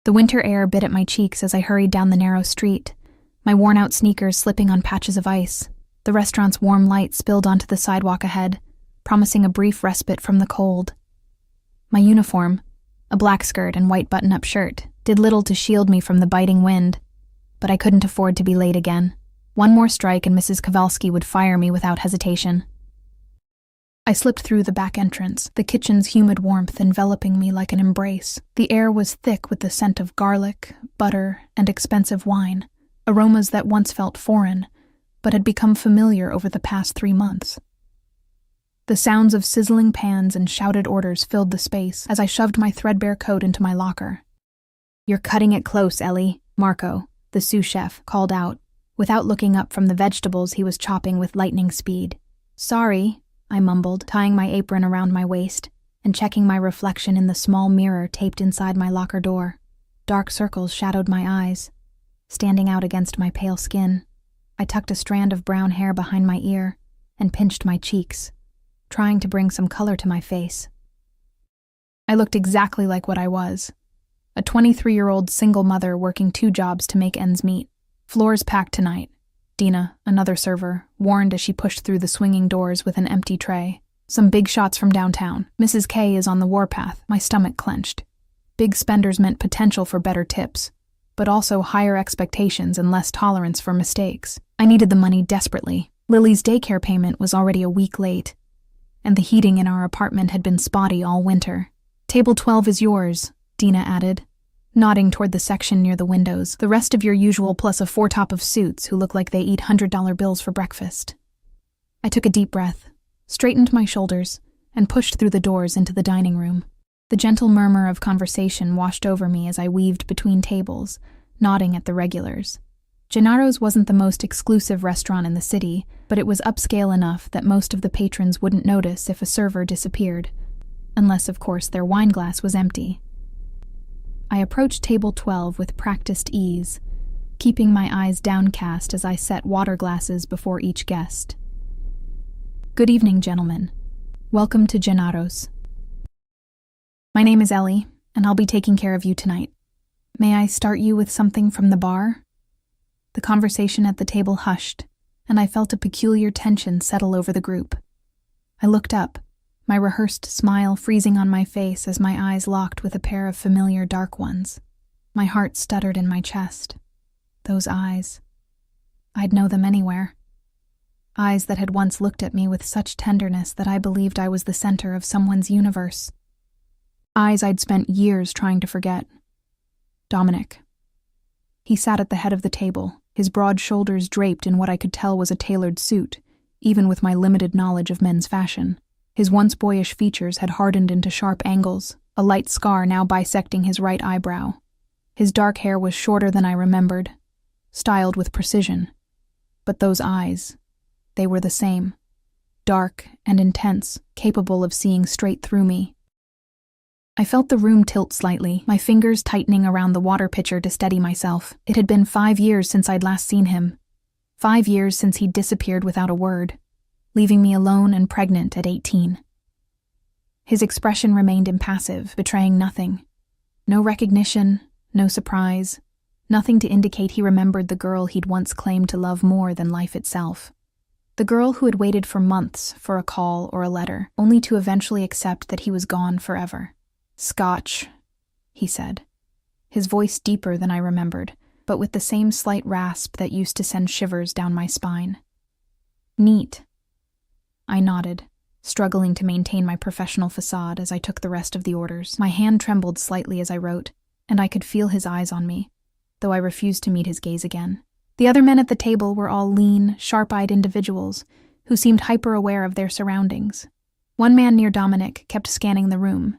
The winter air bit at my cheeks as I hurried down the narrow street, my worn-out sneakers slipping on patches of ice. The restaurant's warm light spilled onto the sidewalk ahead, promising a brief respite from the cold. My uniform, a black skirt and white button-up shirt, did little to shield me from the biting wind, but I couldn't afford to be late again. One more strike and Mrs. Kowalski would fire me without hesitation. I slipped through the back entrance, the kitchen's humid warmth enveloping me like an embrace. The air was thick with the scent of garlic, butter, and expensive wine, aromas that once felt foreign, but had become familiar over the past 3 months. The sounds of sizzling pans and shouted orders filled the space as I shoved my threadbare coat into my locker. "You're cutting it close, Ellie," Marco, the sous chef, called out, without looking up from the vegetables he was chopping with lightning speed. "Sorry," I mumbled, tying my apron around my waist and checking my reflection in the small mirror taped inside my locker door. Dark circles shadowed my eyes, standing out against my pale skin. I tucked a strand of brown hair behind my ear and pinched my cheeks, trying to bring some color to my face. I looked exactly like what I was, a 23-year-old single mother working 2 jobs to make ends meet. "Floor's packed tonight," Dina, another server, warned as she pushed through the swinging doors with an empty tray. "Some big shots from downtown. Mrs. K is on the warpath." My stomach clenched. Big spenders meant potential for better tips, but also higher expectations and less tolerance for mistakes. I needed the money desperately. Lily's daycare payment was already a week late, and the heating in our apartment had been spotty all winter. "Table 12 is yours," Dina added, nodding toward the section near the windows. "The rest of your usual plus a 4-top of suits who look like they eat $100 bills for breakfast." I took a deep breath, straightened my shoulders, and pushed through the doors into the dining room. The gentle murmur of conversation washed over me as I weaved between tables, nodding at the regulars. Gennaro's wasn't the most exclusive restaurant in the city, but it was upscale enough that most of the patrons wouldn't notice if a server disappeared, unless, of course, their wine glass was empty. I approached table 12 with practiced ease, keeping my eyes downcast as I set water glasses before each guest. "Good evening, gentlemen. Welcome to Gennaro's. My name is Ellie, and I'll be taking care of you tonight. May I start you with something from the bar?" The conversation at the table hushed, and I felt a peculiar tension settle over the group. I looked up, my rehearsed smile freezing on my face as my eyes locked with a pair of familiar dark ones. My heart stuttered in my chest. Those eyes. I'd know them anywhere. Eyes that had once looked at me with such tenderness that I believed I was the center of someone's universe. Eyes I'd spent years trying to forget. Dominic. He sat at the head of the table, his broad shoulders draped in what I could tell was a tailored suit, even with my limited knowledge of men's fashion. His once boyish features had hardened into sharp angles, a light scar now bisecting his right eyebrow. His dark hair was shorter than I remembered, styled with precision. But those eyes, they were the same. Dark and intense, capable of seeing straight through me. I felt the room tilt slightly, my fingers tightening around the water pitcher to steady myself. It had been 5 years since I'd last seen him. 5 years since he'd disappeared without a word, leaving me alone and pregnant at 18. His expression remained impassive, betraying nothing. No recognition, no surprise, nothing to indicate he remembered the girl he'd once claimed to love more than life itself. The girl who had waited for months for a call or a letter, only to eventually accept that he was gone forever. "Scotch," he said, his voice deeper than I remembered, but with the same slight rasp that used to send shivers down my spine. "Neat." I nodded, struggling to maintain my professional facade as I took the rest of the orders. My hand trembled slightly as I wrote, and I could feel his eyes on me, though I refused to meet his gaze again. The other men at the table were all lean, sharp-eyed individuals who seemed hyper-aware of their surroundings. One man near Dominic kept scanning the room,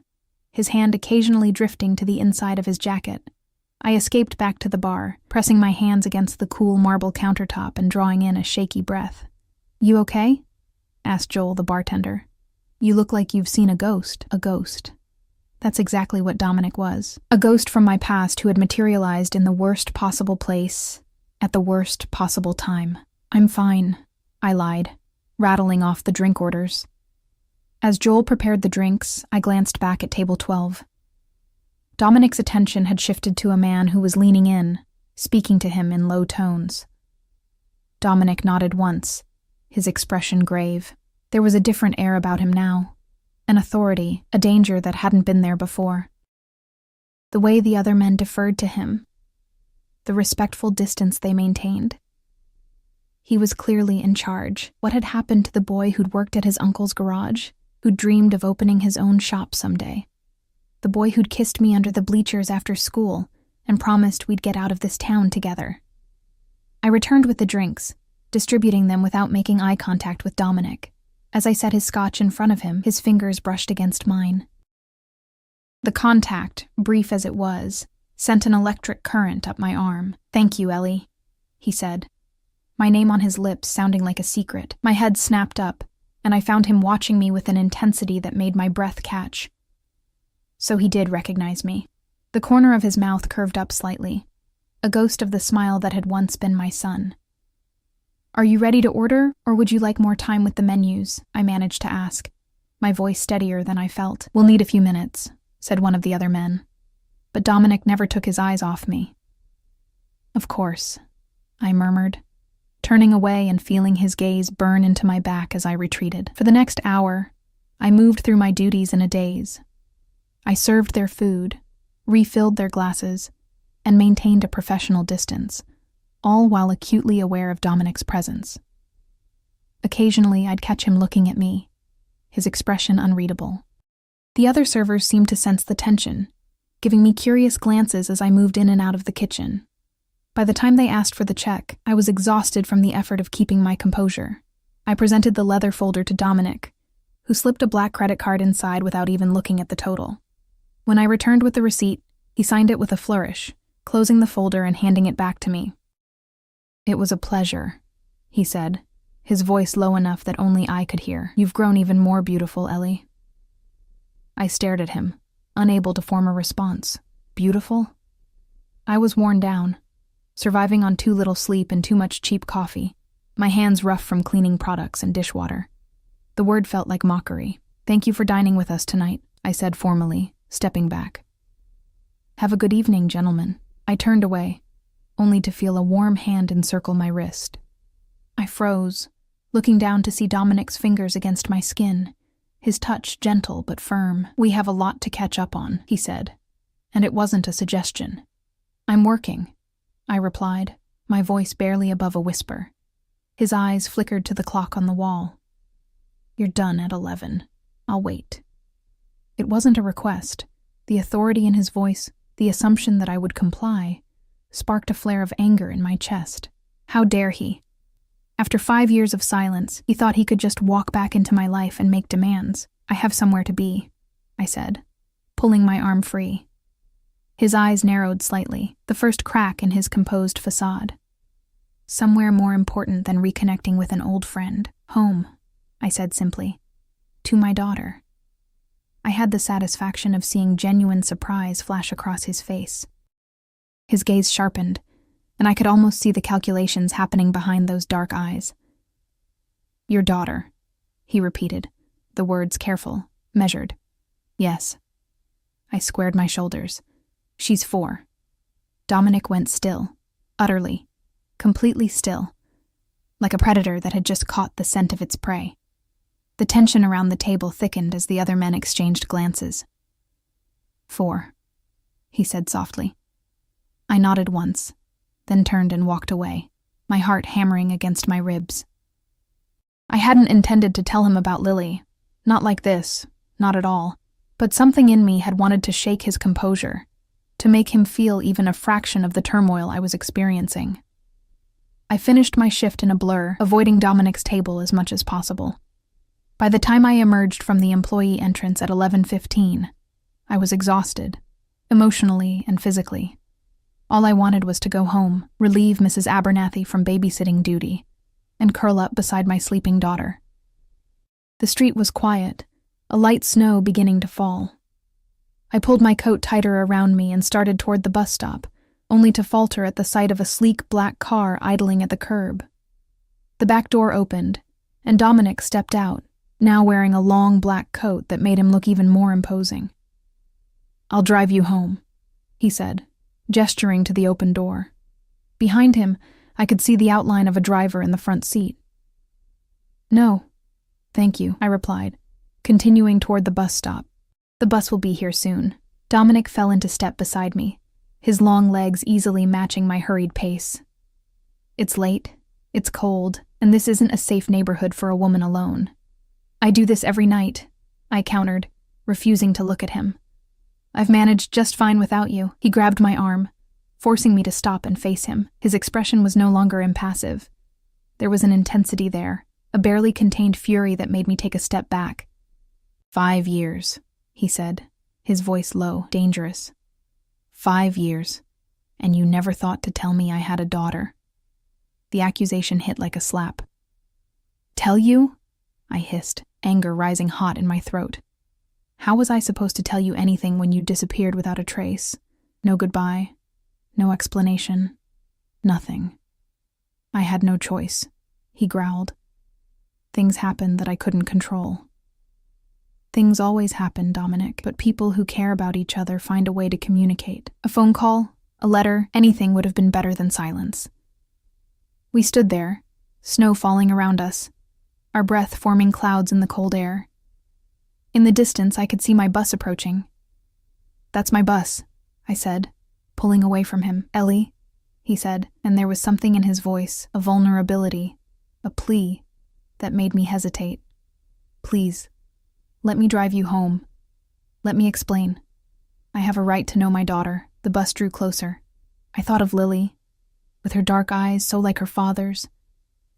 his hand occasionally drifting to the inside of his jacket. I escaped back to the bar, pressing my hands against the cool marble countertop and drawing in a shaky breath. "You okay?" asked Joel, the bartender. "You look like you've seen a ghost." A ghost. That's exactly what Dominic was. A ghost from my past who had materialized in the worst possible place, at the worst possible time. "I'm fine," I lied, rattling off the drink orders. As Joel prepared the drinks, I glanced back at table 12. Dominic's attention had shifted to a man who was leaning in, speaking to him in low tones. Dominic nodded once, his expression grave. There was a different air about him now, an authority, a danger that hadn't been there before. The way the other men deferred to him, the respectful distance they maintained. He was clearly in charge. What had happened to the boy who'd worked at his uncle's garage, who'd dreamed of opening his own shop someday? The boy who'd kissed me under the bleachers after school and promised we'd get out of this town together. I returned with the drinks, distributing them without making eye contact with Dominic. As I set his scotch in front of him, his fingers brushed against mine. The contact, brief as it was, sent an electric current up my arm. "Thank you, Ellie," he said, my name on his lips sounding like a secret. My head snapped up, and I found him watching me with an intensity that made my breath catch. So he did recognize me. The corner of his mouth curved up slightly, a ghost of the smile that had once been my son. "Are you ready to order, or would you like more time with the menus?" I managed to ask, my voice steadier than I felt. "We'll need a few minutes," said one of the other men. But Dominic never took his eyes off me. "Of course," I murmured, turning away and feeling his gaze burn into my back as I retreated. For the next hour, I moved through my duties in a daze. I served their food, refilled their glasses, and maintained a professional distance, all while acutely aware of Dominic's presence. Occasionally, I'd catch him looking at me, his expression unreadable. The other servers seemed to sense the tension, giving me curious glances as I moved in and out of the kitchen. By the time they asked for the check, I was exhausted from the effort of keeping my composure. I presented the leather folder to Dominic, who slipped a black credit card inside without even looking at the total. When I returned with the receipt, he signed it with a flourish, closing the folder and handing it back to me. "It was a pleasure," he said, his voice low enough that only I could hear. "You've grown even more beautiful, Ellie." I stared at him, unable to form a response. Beautiful? I was worn down, surviving on too little sleep and too much cheap coffee, my hands rough from cleaning products and dishwater. The word felt like mockery. "Thank you for dining with us tonight," I said formally, stepping back. "Have a good evening, gentlemen." I turned away, only to feel a warm hand encircle my wrist. I froze, looking down to see Dominic's fingers against my skin, his touch gentle but firm. "We have a lot to catch up on," he said, and it wasn't a suggestion. "I'm working," I replied, my voice barely above a whisper. His eyes flickered to the clock on the wall. "You're done at 11. I'll wait." It wasn't a request. The authority in his voice, the assumption that I would comply, sparked a flare of anger in my chest. How dare he? After 5 years of silence, he thought he could just walk back into my life and make demands. "I have somewhere to be," I said, pulling my arm free. His eyes narrowed slightly, the first crack in his composed facade. "Somewhere more important than reconnecting with an old friend. Home," I said simply. "To my daughter." I had the satisfaction of seeing genuine surprise flash across his face. His gaze sharpened, and I could almost see the calculations happening behind those dark eyes. "Your daughter," he repeated, the words careful, measured. "Yes." I squared my shoulders. "She's 4. Dominic went still, utterly, completely still, like a predator that had just caught the scent of its prey. The tension around the table thickened as the other men exchanged glances. 4, he said softly. I nodded once, then turned and walked away, my heart hammering against my ribs. I hadn't intended to tell him about Lily, not like this, not at all, but something in me had wanted to shake his composure, to make him feel even a fraction of the turmoil I was experiencing. I finished my shift in a blur, avoiding Dominic's table as much as possible. By the time I emerged from the employee entrance at 11:15, I was exhausted, emotionally and physically. All I wanted was to go home, relieve Mrs. Abernathy from babysitting duty, and curl up beside my sleeping daughter. The street was quiet, a light snow beginning to fall. I pulled my coat tighter around me and started toward the bus stop, only to falter at the sight of a sleek black car idling at the curb. The back door opened, and Dominic stepped out, now wearing a long black coat that made him look even more imposing. "I'll drive you home," he said, gesturing to the open door. Behind him, I could see the outline of a driver in the front seat. No, thank you, I replied, continuing toward the bus stop. The bus will be here soon. Dominic fell into step beside me, his long legs easily matching my hurried pace. It's late, it's cold, and this isn't a safe neighborhood for a woman alone. I do this every night, I countered, refusing to look at him. I've managed just fine without you. He grabbed my arm, forcing me to stop and face him. His expression was no longer impassive. There was an intensity there, a barely contained fury that made me take a step back. 5 years, he said, his voice low, dangerous. 5 years, and you never thought to tell me I had a daughter. The accusation hit like a slap. Tell you? I hissed, anger rising hot in my throat. How was I supposed to tell you anything when you disappeared without a trace? No goodbye, no explanation, nothing. I had no choice, he growled. Things happened that I couldn't control. Things always happen, Dominic, but people who care about each other find a way to communicate. A phone call, a letter, anything would have been better than silence. We stood there, snow falling around us, our breath forming clouds in the cold air. In the distance, I could see my bus approaching. That's my bus, I said, pulling away from him. Ellie, he said, and there was something in his voice, a vulnerability, a plea, that made me hesitate. Please, let me drive you home. Let me explain. I have a right to know my daughter. The bus drew closer. I thought of Lily, with her dark eyes so like her father's,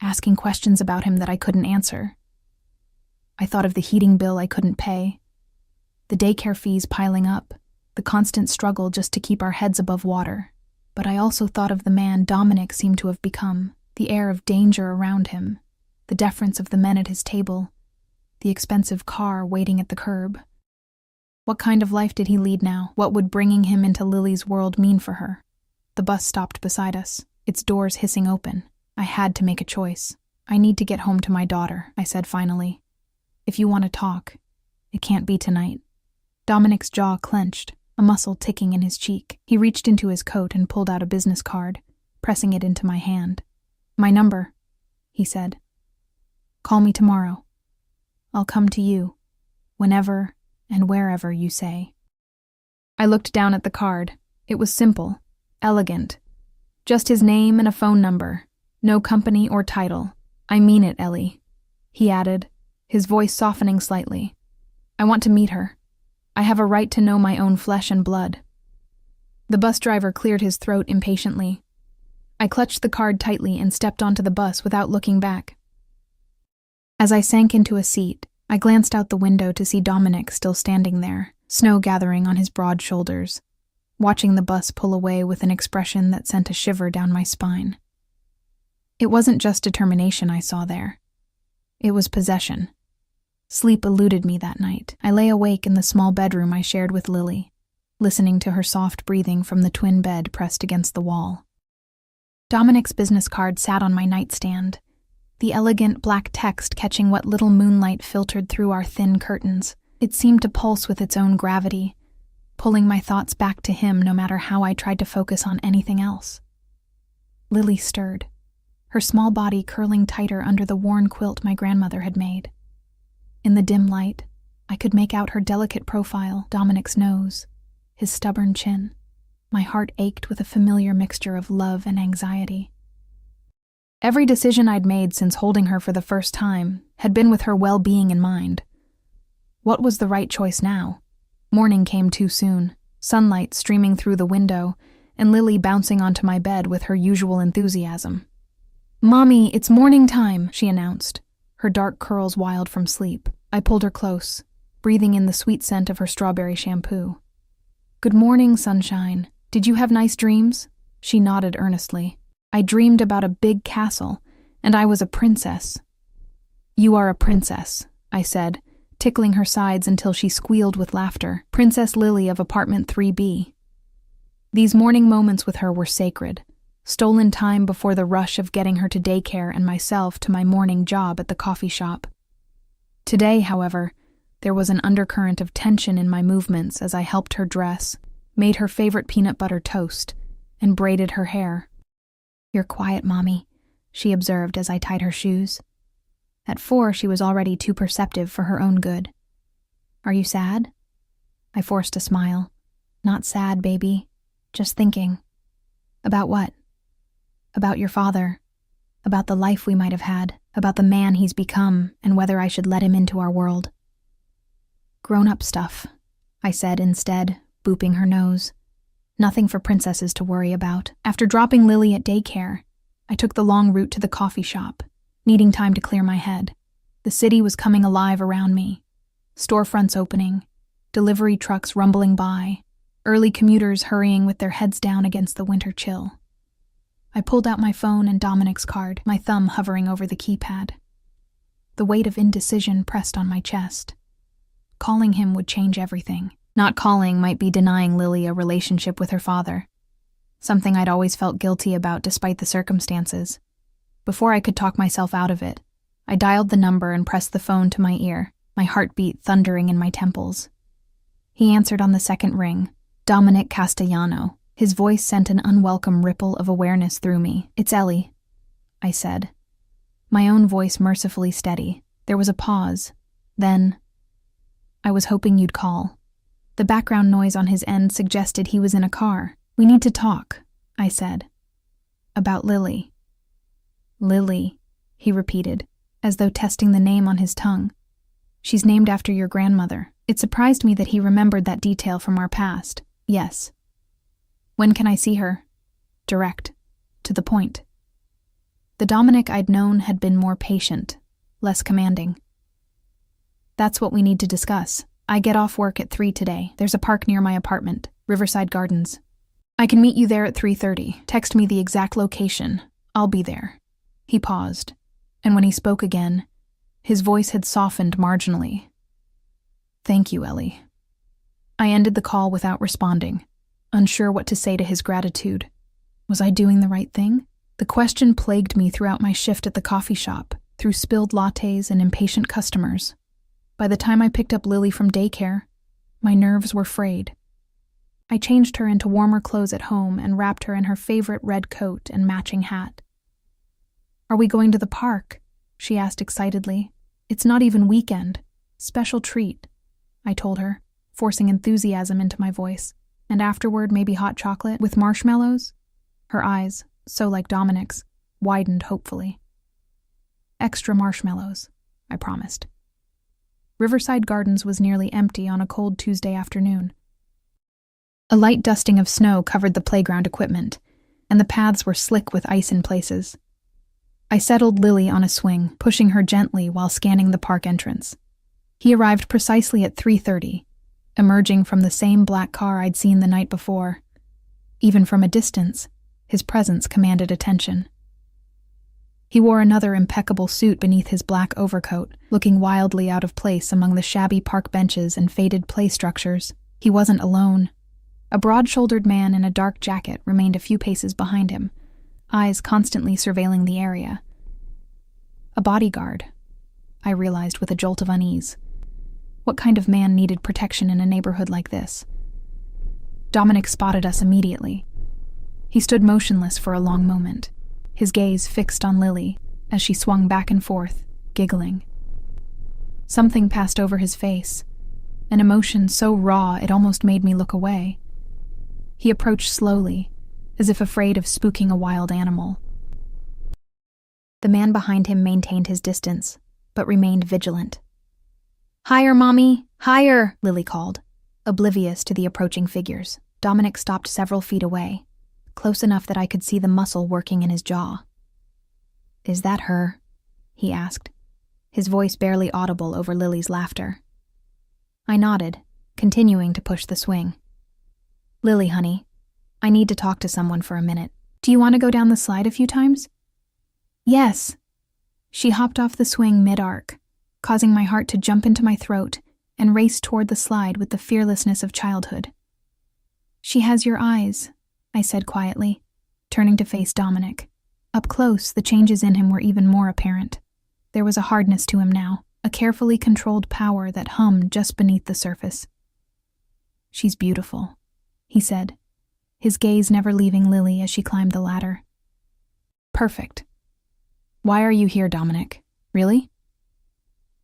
asking questions about him that I couldn't answer. I thought of the heating bill I couldn't pay, the daycare fees piling up, the constant struggle just to keep our heads above water. But I also thought of the man Dominic seemed to have become, the air of danger around him, the deference of the men at his table, the expensive car waiting at the curb. What kind of life did he lead now? What would bringing him into Lily's world mean for her? The bus stopped beside us, its doors hissing open. I had to make a choice. I need to get home to my daughter, I said finally. If you want to talk, it can't be tonight. Dominic's jaw clenched, a muscle ticking in his cheek. He reached into his coat and pulled out a business card, pressing it into my hand. My number, he said. Call me tomorrow. I'll come to you, whenever and wherever you say. I looked down at the card. It was simple, elegant. Just his name and a phone number. No company or title. I mean it, Ellie, he added, his voice softening slightly. I want to meet her. I have a right to know my own flesh and blood. The bus driver cleared his throat impatiently. I clutched the card tightly and stepped onto the bus without looking back. As I sank into a seat, I glanced out the window to see Dominic still standing there, snow gathering on his broad shoulders, watching the bus pull away with an expression that sent a shiver down my spine. It wasn't just determination I saw there. It was possession. Sleep eluded me that night. I lay awake in the small bedroom I shared with Lily, listening to her soft breathing from the twin bed pressed against the wall. Dominic's business card sat on my nightstand, the elegant black text catching what little moonlight filtered through our thin curtains. It seemed to pulse with its own gravity, pulling my thoughts back to him no matter how I tried to focus on anything else. Lily stirred, her small body curling tighter under the worn quilt my grandmother had made. In the dim light, I could make out her delicate profile, Dominic's nose, his stubborn chin. My heart ached with a familiar mixture of love and anxiety. Every decision I'd made since holding her for the first time had been with her well-being in mind. What was the right choice now? Morning came too soon, sunlight streaming through the window, and Lily bouncing onto my bed with her usual enthusiasm. "Mommy, it's morning time," she announced, her dark curls wild from sleep. I pulled her close, breathing in the sweet scent of her strawberry shampoo. "Good morning, sunshine. Did you have nice dreams?" She nodded earnestly. "I dreamed about a big castle, and I was a princess." "You are a princess," I said, tickling her sides until she squealed with laughter. Princess Lily of apartment 3B. These morning moments with her were sacred, stolen time before the rush of getting her to daycare and myself to my morning job at the coffee shop. Today, however, there was an undercurrent of tension in my movements as I helped her dress, made her favorite peanut butter toast, and braided her hair. "You're quiet, Mommy," she observed as I tied her shoes. At 4, she was already too perceptive for her own good. "Are you sad?" I forced a smile. "Not sad, baby. Just thinking." "About what?" "About your father. About the life we might have had. About the man he's become, and whether I should let him into our world." "Grown-up stuff," I said instead, booping her nose. "Nothing for princesses to worry about." After dropping Lily at daycare, I took the long route to the coffee shop, needing time to clear my head. The city was coming alive around me. Storefronts opening, delivery trucks rumbling by, early commuters hurrying with their heads down against the winter chill. I pulled out my phone and Dominic's card, my thumb hovering over the keypad. The weight of indecision pressed on my chest. Calling him would change everything. Not calling might be denying Lily a relationship with her father, something I'd always felt guilty about despite the circumstances. Before I could talk myself out of it, I dialed the number and pressed the phone to my ear, my heartbeat thundering in my temples. He answered on the second ring, Dominic Castellano. His voice sent an unwelcome ripple of awareness through me. "It's Ellie," I said, my own voice mercifully steady. There was a pause. Then, "I was hoping you'd call." The background noise on his end suggested he was in a car. "We need to talk," I said. "About Lily." "Lily," he repeated, as though testing the name on his tongue. "She's named after your grandmother." It surprised me that he remembered that detail from our past. "Yes." "When can I see her?" Direct. To the point. The Dominic I'd known had been more patient, less commanding. "That's what we need to discuss. I get off work at 3 today. There's a park near my apartment, Riverside Gardens. I can meet you there at 3:30. Text me the exact location. I'll be there." He paused, and when he spoke again, his voice had softened marginally. "Thank you, Ellie." I ended the call without responding, unsure what to say to his gratitude. Was I doing the right thing? The question plagued me throughout my shift at the coffee shop, through spilled lattes and impatient customers. By the time I picked up Lily from daycare, my nerves were frayed. I changed her into warmer clothes at home and wrapped her in her favorite red coat and matching hat. "Are we going to the park?" she asked excitedly. "It's not even weekend. Special treat," I told her, forcing enthusiasm into my voice. "And afterward, maybe hot chocolate with marshmallows?" Her eyes, so like Dominic's, widened hopefully. "Extra marshmallows," I promised. Riverside Gardens was nearly empty on a cold Tuesday afternoon. A light dusting of snow covered the playground equipment, and the paths were slick with ice in places. I settled Lily on a swing, pushing her gently while scanning the park entrance. He arrived precisely at 3:30, emerging from the same black car I'd seen the night before. Even from a distance, his presence commanded attention. He wore another impeccable suit beneath his black overcoat, looking wildly out of place among the shabby park benches and faded play structures. He wasn't alone. A broad-shouldered man in a dark jacket remained a few paces behind him, eyes constantly surveilling the area. A bodyguard, I realized with a jolt of unease. What kind of man needed protection in a neighborhood like this? Dominic spotted us immediately. He stood motionless for a long moment, his gaze fixed on Lily as she swung back and forth, giggling. Something passed over his face, an emotion so raw it almost made me look away. He approached slowly, as if afraid of spooking a wild animal. The man behind him maintained his distance, but remained vigilant. "Higher, Mommy! Higher!" Lily called, oblivious to the approaching figures. Dominic stopped several feet away, close enough that I could see the muscle working in his jaw. "Is that her?" he asked, his voice barely audible over Lily's laughter. I nodded, continuing to push the swing. "Lily, honey, I need to talk to someone for a minute. Do you want to go down the slide a few times?" "Yes." She hopped off the swing mid-arc, causing my heart to jump into my throat and race toward the slide with the fearlessness of childhood. "She has your eyes," I said quietly, turning to face Dominic. Up close, the changes in him were even more apparent. There was a hardness to him now, a carefully controlled power that hummed just beneath the surface. "She's beautiful," he said, his gaze never leaving Lily as she climbed the ladder. Perfect. Why are you here, Dominic? Really?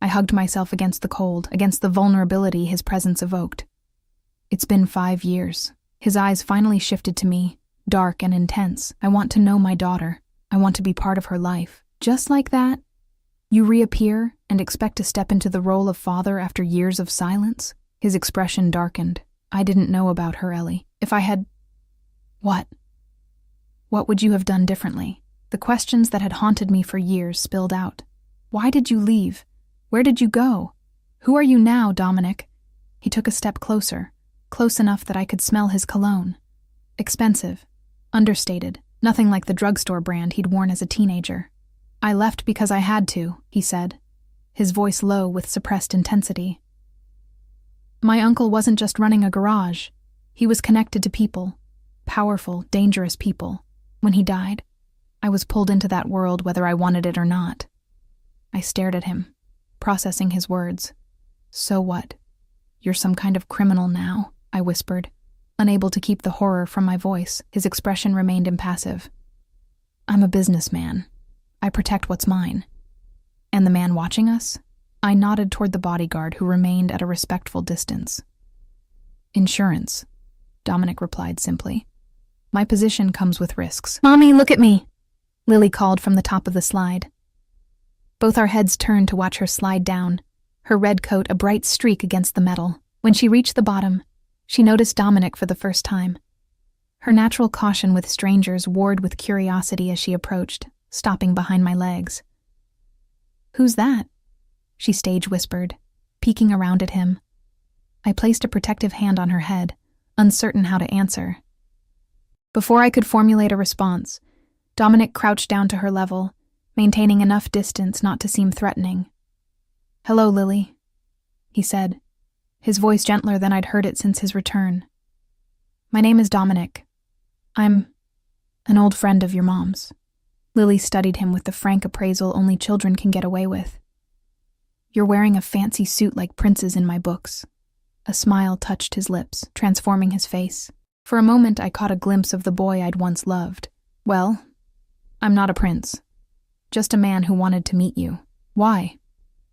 I hugged myself against the cold, against the vulnerability his presence evoked. It's been 5 years. His eyes finally shifted to me, dark and intense. I want to know my daughter. I want to be part of her life. Just like that, you reappear and expect to step into the role of father after years of silence? His expression darkened. I didn't know about her, Ellie. If I had... What? What would you have done differently? The questions that had haunted me for years spilled out. Why did you leave? Where did you go? Who are you now, Dominic? He took a step closer, close enough that I could smell his cologne. Expensive, understated, nothing like the drugstore brand he'd worn as a teenager. I left because I had to, he said, his voice low with suppressed intensity. My uncle wasn't just running a garage. He was connected to people, powerful, dangerous people. When he died, I was pulled into that world whether I wanted it or not. I stared at him, processing his words. So what? You're some kind of criminal now, I whispered, unable to keep the horror from my voice. His expression remained impassive. I'm a businessman. I protect what's mine. And the man watching us? I nodded toward the bodyguard who remained at a respectful distance. Insurance, Dominic replied simply. My position comes with risks. Mommy, look at me, Lily called from the top of the slide. Both our heads turned to watch her slide down, her red coat a bright streak against the metal. When she reached the bottom, she noticed Dominic for the first time. Her natural caution with strangers warred with curiosity as she approached, stopping behind my legs. Who's that? She stage whispered, peeking around at him. I placed a protective hand on her head, uncertain how to answer. Before I could formulate a response, Dominic crouched down to her level, maintaining enough distance not to seem threatening. Hello, Lily, he said, his voice gentler than I'd heard it since his return. My name is Dominic. I'm an old friend of your mom's. Lily studied him with the frank appraisal only children can get away with. You're wearing a fancy suit like princes in my books. A smile touched his lips, transforming his face. For a moment, I caught a glimpse of the boy I'd once loved. Well, I'm not a prince. Just a man who wanted to meet you. Why?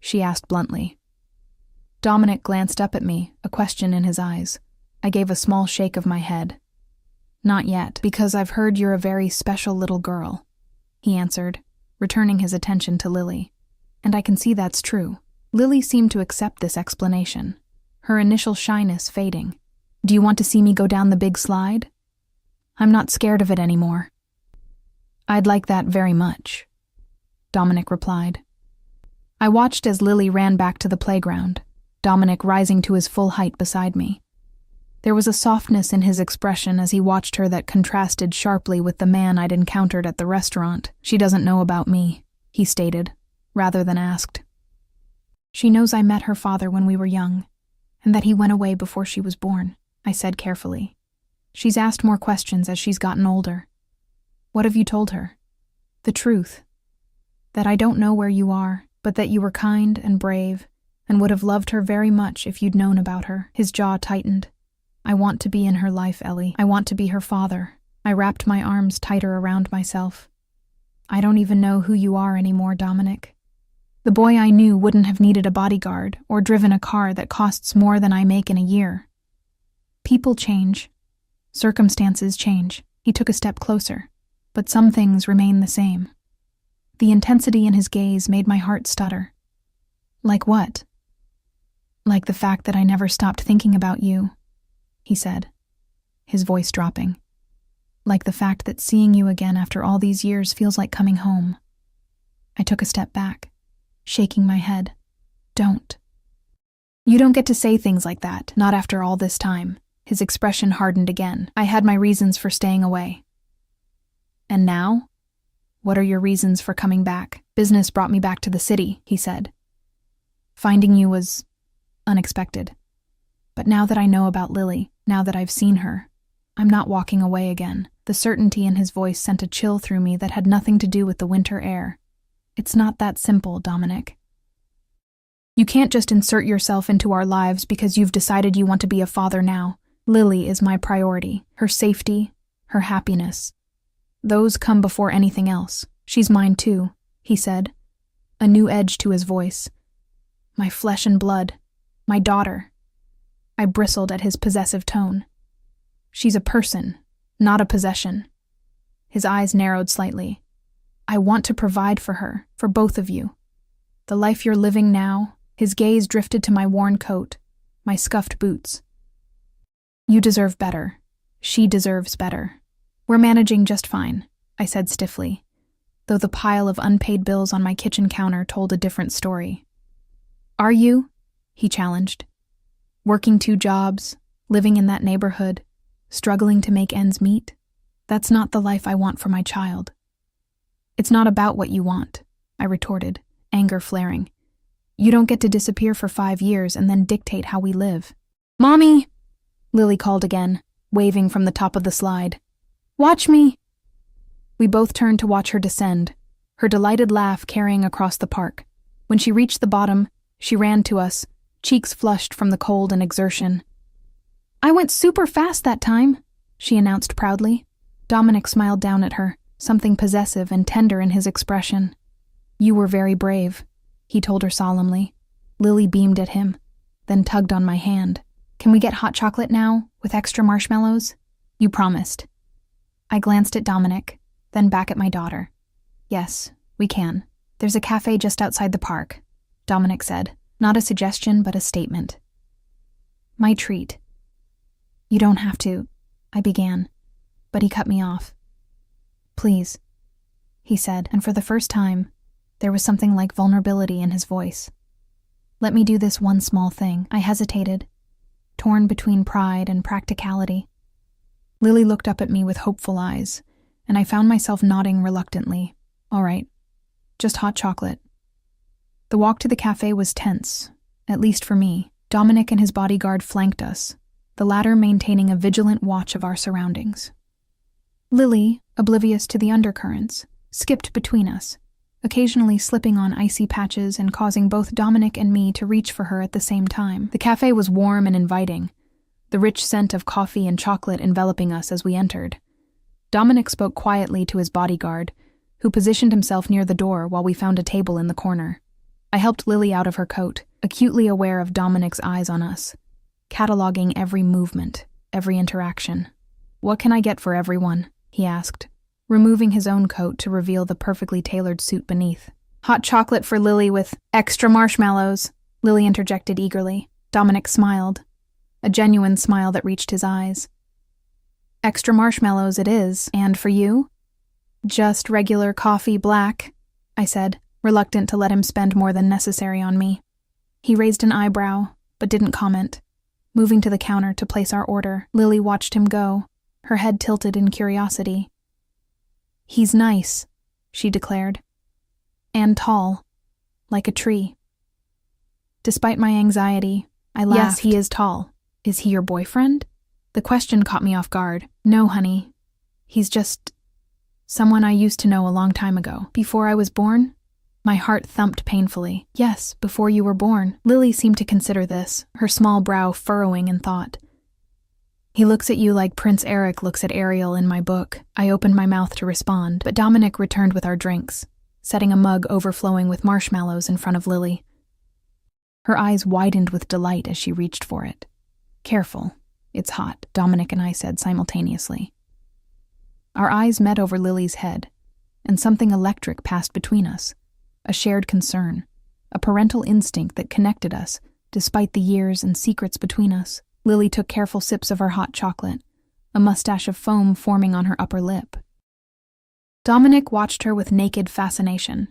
She asked bluntly. Dominic glanced up at me, a question in his eyes. I gave a small shake of my head. Not yet, because I've heard you're a very special little girl, he answered, returning his attention to Lily. And I can see that's true. Lily seemed to accept this explanation, her initial shyness fading. Do you want to see me go down the big slide? I'm not scared of it anymore. I'd like that very much, Dominic replied. I watched as Lily ran back to the playground, Dominic rising to his full height beside me. There was a softness in his expression as he watched her that contrasted sharply with the man I'd encountered at the restaurant. She doesn't know about me, he stated, rather than asked. She knows I met her father when we were young, and that he went away before she was born, I said carefully. She's asked more questions as she's gotten older. What have you told her? The truth. That I don't know where you are, but that you were kind and brave, and would have loved her very much if you'd known about her. His jaw tightened. I want to be in her life, Ellie. I want to be her father. I wrapped my arms tighter around myself. I don't even know who you are anymore, Dominic. The boy I knew wouldn't have needed a bodyguard or driven a car that costs more than I make in a year. People change. Circumstances change. He took a step closer, but some things remain the same. The intensity in his gaze made my heart stutter. Like what? Like the fact that I never stopped thinking about you, he said, his voice dropping. Like the fact that seeing you again after all these years feels like coming home. I took a step back, shaking my head. Don't. You don't get to say things like that, not after all this time. His expression hardened again. I had my reasons for staying away. And now? What are your reasons for coming back? Business brought me back to the city, he said. Finding you was unexpected. But now that I know about Lily, now that I've seen her, I'm not walking away again. The certainty in his voice sent a chill through me that had nothing to do with the winter air. It's not that simple, Dominic. You can't just insert yourself into our lives because you've decided you want to be a father now. Lily is my priority. Her safety, her happiness. Those come before anything else. She's mine too, he said, a new edge to his voice. My flesh and blood. My daughter. I bristled at his possessive tone. She's a person, not a possession. His eyes narrowed slightly. I want to provide for her, for both of you. The life you're living now. His gaze drifted to my worn coat, my scuffed boots. You deserve better. She deserves better. We're managing just fine, I said stiffly, though the pile of unpaid bills on my kitchen counter told a different story. Are you? He challenged. Working 2 jobs, living in that neighborhood, struggling to make ends meet? That's not the life I want for my child. It's not about what you want, I retorted, anger flaring. You don't get to disappear for 5 years and then dictate how we live. Mommy! Lily called again, waving from the top of the slide. Watch me! We both turned to watch her descend, her delighted laugh carrying across the park. When she reached the bottom, she ran to us, cheeks flushed from the cold and exertion. I went super fast that time, she announced proudly. Dominic smiled down at her, something possessive and tender in his expression. You were very brave, he told her solemnly. Lily beamed at him, then tugged on my hand. Can we get hot chocolate now, with extra marshmallows? You promised. I glanced at Dominic, then back at my daughter. Yes, we can. There's a cafe just outside the park, Dominic said. Not a suggestion, but a statement. My treat. You don't have to, I began, but he cut me off. Please, he said, and for the first time, there was something like vulnerability in his voice. Let me do this one small thing. I hesitated, torn between pride and practicality. Lily looked up at me with hopeful eyes, and I found myself nodding reluctantly. All right, just hot chocolate. The walk to the cafe was tense, at least for me. Dominic and his bodyguard flanked us, the latter maintaining a vigilant watch of our surroundings. Lily, oblivious to the undercurrents, skipped between us, occasionally slipping on icy patches and causing both Dominic and me to reach for her at the same time. The cafe was warm and inviting, the rich scent of coffee and chocolate enveloping us as we entered. Dominic spoke quietly to his bodyguard, who positioned himself near the door while we found a table in the corner. I helped Lily out of her coat, acutely aware of Dominic's eyes on us, cataloging every movement, every interaction. What can I get for everyone? He asked, removing his own coat to reveal the perfectly tailored suit beneath. Hot chocolate for Lily with extra marshmallows, Lily interjected eagerly. Dominic smiled, a genuine smile that reached his eyes. Extra marshmallows it is, and for you? Just regular coffee black, I said, reluctant to let him spend more than necessary on me. He raised an eyebrow, but didn't comment. Moving to the counter to place our order, Lily watched him go, her head tilted in curiosity. He's nice, she declared. And tall, like a tree. Despite my anxiety, I laughed. Yes, he is tall. Is he your boyfriend? The question caught me off guard. No, honey. He's just someone I used to know a long time ago. Before I was born? My heart thumped painfully. Yes, before you were born. Lily seemed to consider this, her small brow furrowing in thought. He looks at you like Prince Eric looks at Ariel in my book. I opened my mouth to respond, but Dominic returned with our drinks, setting a mug overflowing with marshmallows in front of Lily. Her eyes widened with delight as she reached for it. Careful, it's hot, Dominic and I said simultaneously. Our eyes met over Lily's head, and something electric passed between us, a shared concern, a parental instinct that connected us, despite the years and secrets between us. Lily took careful sips of her hot chocolate, a mustache of foam forming on her upper lip. Dominic watched her with naked fascination,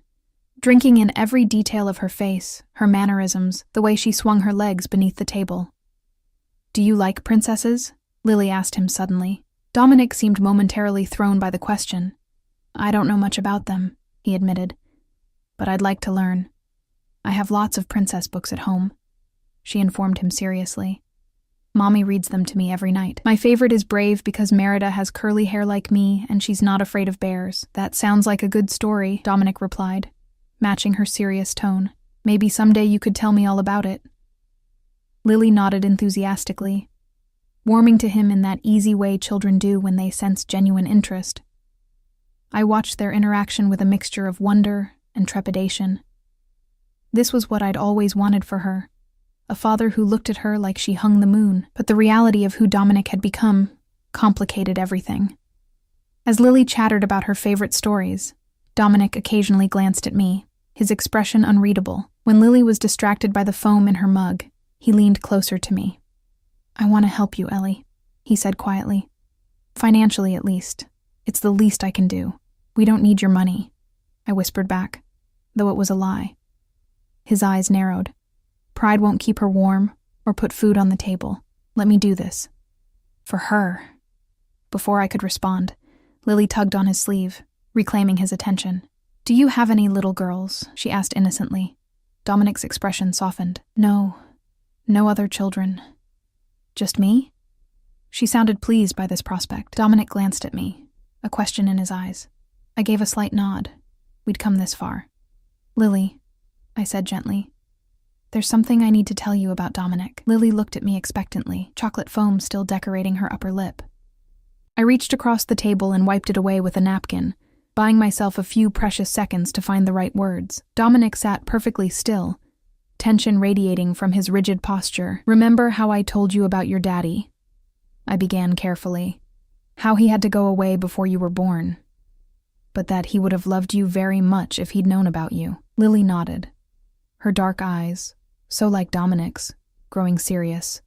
drinking in every detail of her face, her mannerisms, the way she swung her legs beneath the table. Do you like princesses? Lily asked him suddenly. Dominic seemed momentarily thrown by the question. I don't know much about them, he admitted, but I'd like to learn. I have lots of princess books at home, she informed him seriously. Mommy reads them to me every night. My favorite is Brave because Merida has curly hair like me and she's not afraid of bears. That sounds like a good story, Dominic replied, matching her serious tone. Maybe someday you could tell me all about it. Lily nodded enthusiastically. warming to him in that easy way children do when they sense genuine interest. I watched their interaction with a mixture of wonder and trepidation. This was what I'd always wanted for her, a father who looked at her like she hung the moon, but the reality of who Dominic had become complicated everything. As Lily chattered about her favorite stories, Dominic occasionally glanced at me, his expression unreadable. When Lily was distracted by the foam in her mug, he leaned closer to me. "I want to help you, Ellie," he said quietly. "Financially, at least. It's the least I can do. We don't need your money," I whispered back, though it was a lie. His eyes narrowed. "Pride won't keep her warm or put food on the table. Let me do this. For her." Before I could respond, Lily tugged on his sleeve, reclaiming his attention. "Do you have any little girls?" she asked innocently. Dominic's expression softened. "No other children. Just me?" She sounded pleased by this prospect. Dominic glanced at me, a question in his eyes. I gave a slight nod. We'd come this far. "Lily," I said gently, "there's something I need to tell you about Dominic." Lily looked at me expectantly, chocolate foam still decorating her upper lip. I reached across the table and wiped it away with a napkin, buying myself a few precious seconds to find the right words. Dominic sat perfectly still, tension radiating from his rigid posture. "Remember how I told you about your daddy?" I began carefully. "How he had to go away before you were born, but that he would have loved you very much if he'd known about you." Lily nodded, her dark eyes, so like Dominic's, growing serious.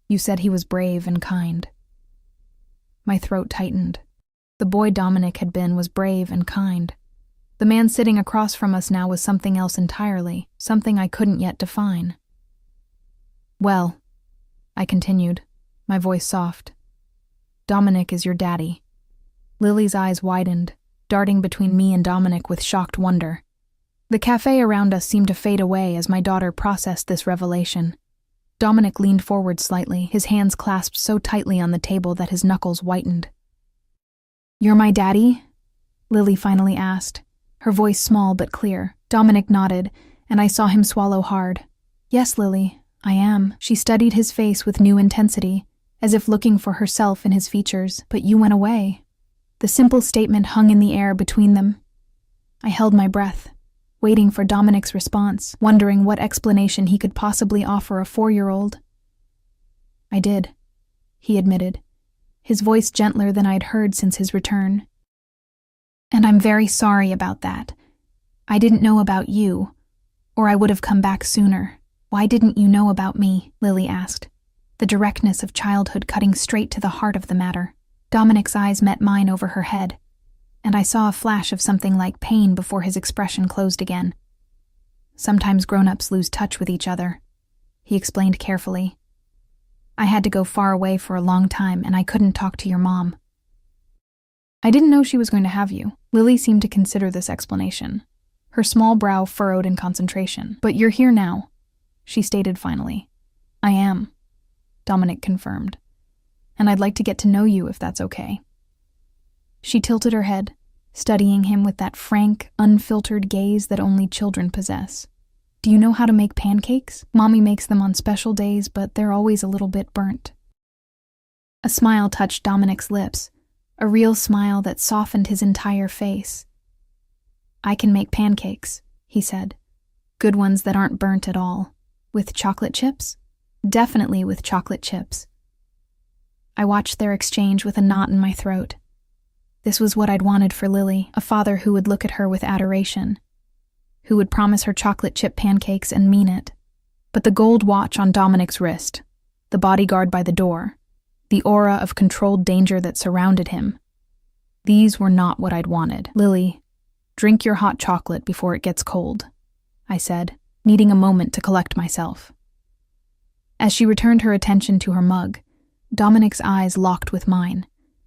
"You said he was brave and kind." My throat tightened. The boy Dominic had been was brave and kind. The man sitting across from us now was something else entirely, something I couldn't yet define. "Well," I continued, my voice soft, "Dominic is your daddy." Lily's eyes widened, darting between me and Dominic with shocked wonder. The cafe around us seemed to fade away as my daughter processed this revelation. Dominic leaned forward slightly, his hands clasped so tightly on the table that his knuckles whitened. "You're my daddy?" Lily finally asked, her voice small but clear. Dominic nodded, and I saw him swallow hard. "Yes, Lily, I am." She studied his face with new intensity, as if looking for herself in his features. "But you went away." The simple statement hung in the air between them. I held my breath, waiting for Dominic's response, wondering what explanation he could possibly offer a 4-year-old. "I did," he admitted, his voice gentler than I'd heard since his return. "And I'm very sorry about that. I didn't know about you, or I would have come back sooner." "Why didn't you know about me?" Lily asked, the directness of childhood cutting straight to the heart of the matter. Dominic's eyes met mine over her head, and I saw a flash of something like pain before his expression closed again. "Sometimes grown-ups lose touch with each other," he explained carefully. "I had to go far away for a long time, and I couldn't talk to your mom." "I didn't know she was going to have you." Lily seemed to consider this explanation, her small brow furrowed in concentration. "But you're here now," she stated finally. "I am," Dominic confirmed. "And I'd like to get to know you if that's okay." She tilted her head, studying him with that frank, unfiltered gaze that only children possess. "Do you know how to make pancakes? Mommy makes them on special days, but they're always a little bit burnt." A smile touched Dominic's lips, a real smile that softened his entire face. "I can make pancakes," he said. "Good ones that aren't burnt at all. With chocolate chips?" "Definitely with chocolate chips." I watched their exchange with a knot in my throat. This was what I'd wanted for Lily, a father who would look at her with adoration, who would promise her chocolate chip pancakes and mean it. But the gold watch on Dominic's wrist, the bodyguard by the door, the aura of controlled danger that surrounded him, these were not what I'd wanted. "Lily, drink your hot chocolate before it gets cold," I said, needing a moment to collect myself. As she returned her attention to her mug, Dominic's eyes locked with mine.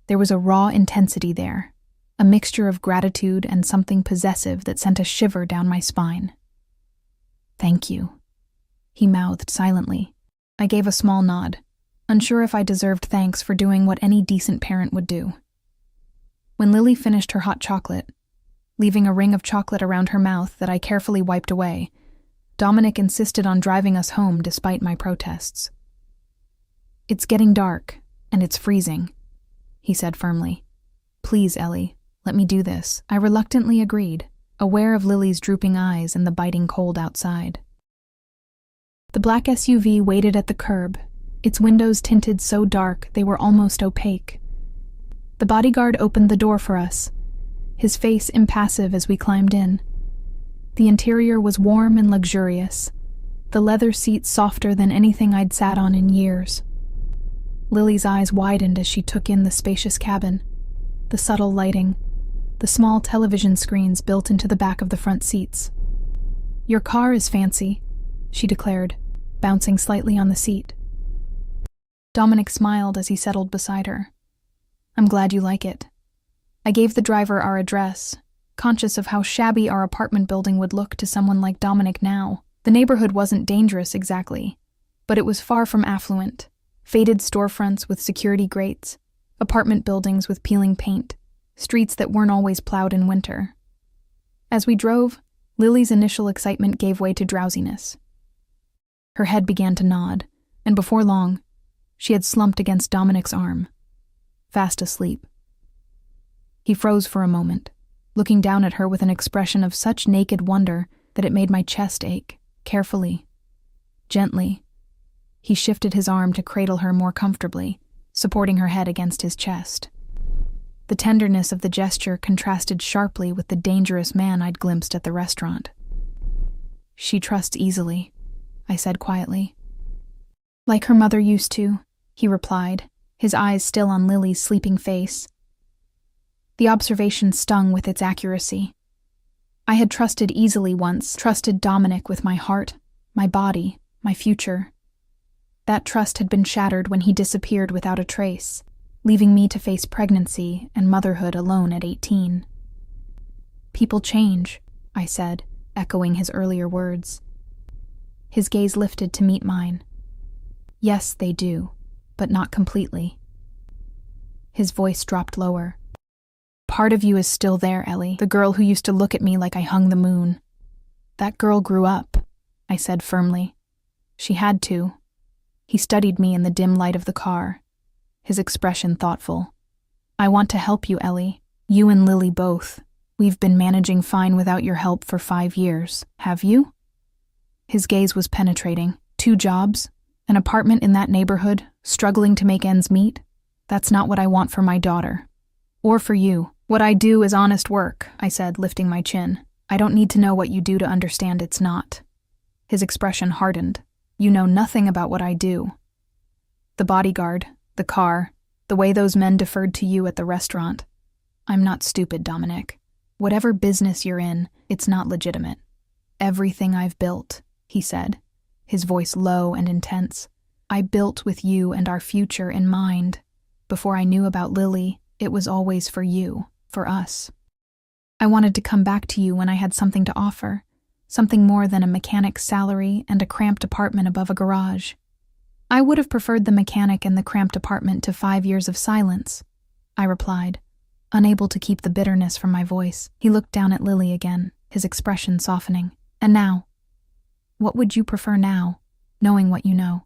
There was a raw intensity there, a mixture of gratitude and something possessive that sent a shiver down my spine. "Thank you," he mouthed silently. I gave a small nod, unsure if I deserved thanks for doing what any decent parent would do. When Lily finished her hot chocolate, leaving a ring of chocolate around her mouth that I carefully wiped away, Dominic insisted on driving us home despite my protests. "It's getting dark, and it's freezing," he said firmly. "Please, Ellie, let me do this." I reluctantly agreed, aware of Lily's drooping eyes and the biting cold outside. The black SUV waited at the curb, its windows tinted so dark they were almost opaque. The bodyguard opened the door for us, his face impassive as we climbed in. The interior was warm and luxurious, the leather seats softer than anything I'd sat on in years. Lily's eyes widened as she took in the spacious cabin, the subtle lighting, the small television screens built into the back of the front seats. "Your car is fancy," she declared, bouncing slightly on the seat. Dominic smiled as he settled beside her. "I'm glad you like it." I gave the driver our address, conscious of how shabby our apartment building would look to someone like Dominic now. The neighborhood wasn't dangerous exactly, but it was far from affluent. Faded storefronts with security grates, apartment buildings with peeling paint, streets that weren't always plowed in winter. As we drove, Lily's initial excitement gave way to drowsiness. Her head began to nod, and before long, she had slumped against Dominic's arm, fast asleep. He froze for a moment, looking down at her with an expression of such naked wonder that it made my chest ache. Carefully, gently, he shifted his arm to cradle her more comfortably, supporting her head against his chest. The tenderness of the gesture contrasted sharply with the dangerous man I'd glimpsed at the restaurant. "She trusts easily," I said quietly. "Like her mother used to," he replied, his eyes still on Lily's sleeping face. The observation stung with its accuracy. I had trusted easily once, trusted Dominic with my heart, my body, my future. That trust had been shattered when he disappeared without a trace, leaving me to face pregnancy and motherhood alone at 18. "People change," I said, echoing his earlier words. His gaze lifted to meet mine. "Yes, they do, but not completely." His voice dropped lower. "Part of you is still there, Ellie, the girl who used to look at me like I hung the moon. That girl grew up," I said firmly. "She had to." He studied me in the dim light of the car, his expression thoughtful. "I want to help you, Ellie. You and Lily both. We've been managing fine without your help for 5 years. Have you?" His gaze was penetrating. 2 jobs, an apartment in that neighborhood, struggling to make ends meet? That's not what I want for my daughter. Or for you. "What I do is honest work," I said, lifting my chin. "I don't need to know what you do to understand it's not." His expression hardened. "You know nothing about what I do." The bodyguard, the car, the way those men deferred to you at the restaurant. "I'm not stupid, Dominic. Whatever business you're in, it's not legitimate. Everything I've built," he said, his voice low and intense, "I built with you and our future in mind. Before I knew about Lily, it was always for you, for us. I wanted to come back to you when I had something to offer, something more than a mechanic's salary and a cramped apartment above a garage. I would have preferred the mechanic and the cramped apartment to 5 years of silence," I replied, unable to keep the bitterness from my voice. He looked down at Lily again, his expression softening. "And now? What would you prefer now, knowing what you know?"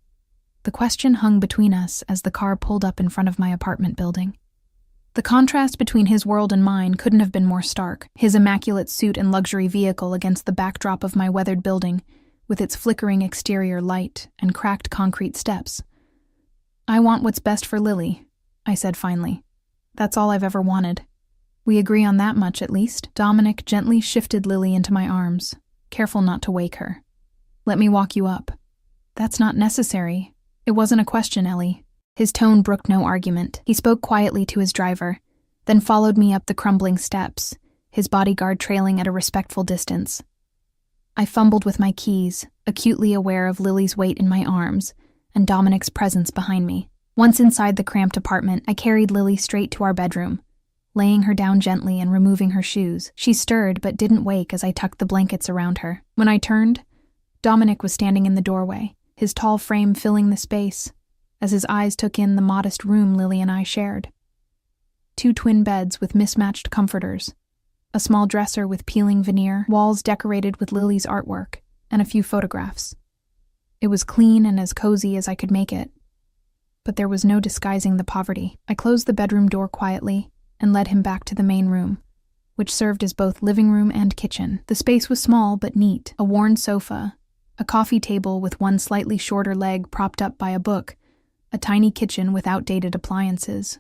The question hung between us as the car pulled up in front of my apartment building. The contrast between his world and mine couldn't have been more stark, his immaculate suit and luxury vehicle against the backdrop of my weathered building, with its flickering exterior light and cracked concrete steps. "I want what's best for Lily," I said finally. "That's all I've ever wanted. We agree on that much, at least." Dominic gently shifted Lily into my arms, careful not to wake her. "Let me walk you up." "That's not necessary. It wasn't a question, Ellie." His tone brooked no argument. He spoke quietly to his driver, then followed me up the crumbling steps, his bodyguard trailing at a respectful distance. I fumbled with my keys, acutely aware of Lily's weight in my arms and Dominic's presence behind me. Once inside the cramped apartment, I carried Lily straight to our bedroom, laying her down gently and removing her shoes. She stirred but didn't wake as I tucked the blankets around her. When I turned, Dominic was standing in the doorway, his tall frame filling the space, as his eyes took in the modest room Lily and I shared. 2 twin beds with mismatched comforters, a small dresser with peeling veneer, walls decorated with Lily's artwork, and a few photographs. It was clean and as cozy as I could make it. but there was no disguising the poverty. I closed the bedroom door quietly and led him back to the main room, which served as both living room and kitchen. The space was small but neat: a worn sofa, a coffee table with one slightly shorter leg propped up by a book, a tiny kitchen with outdated appliances.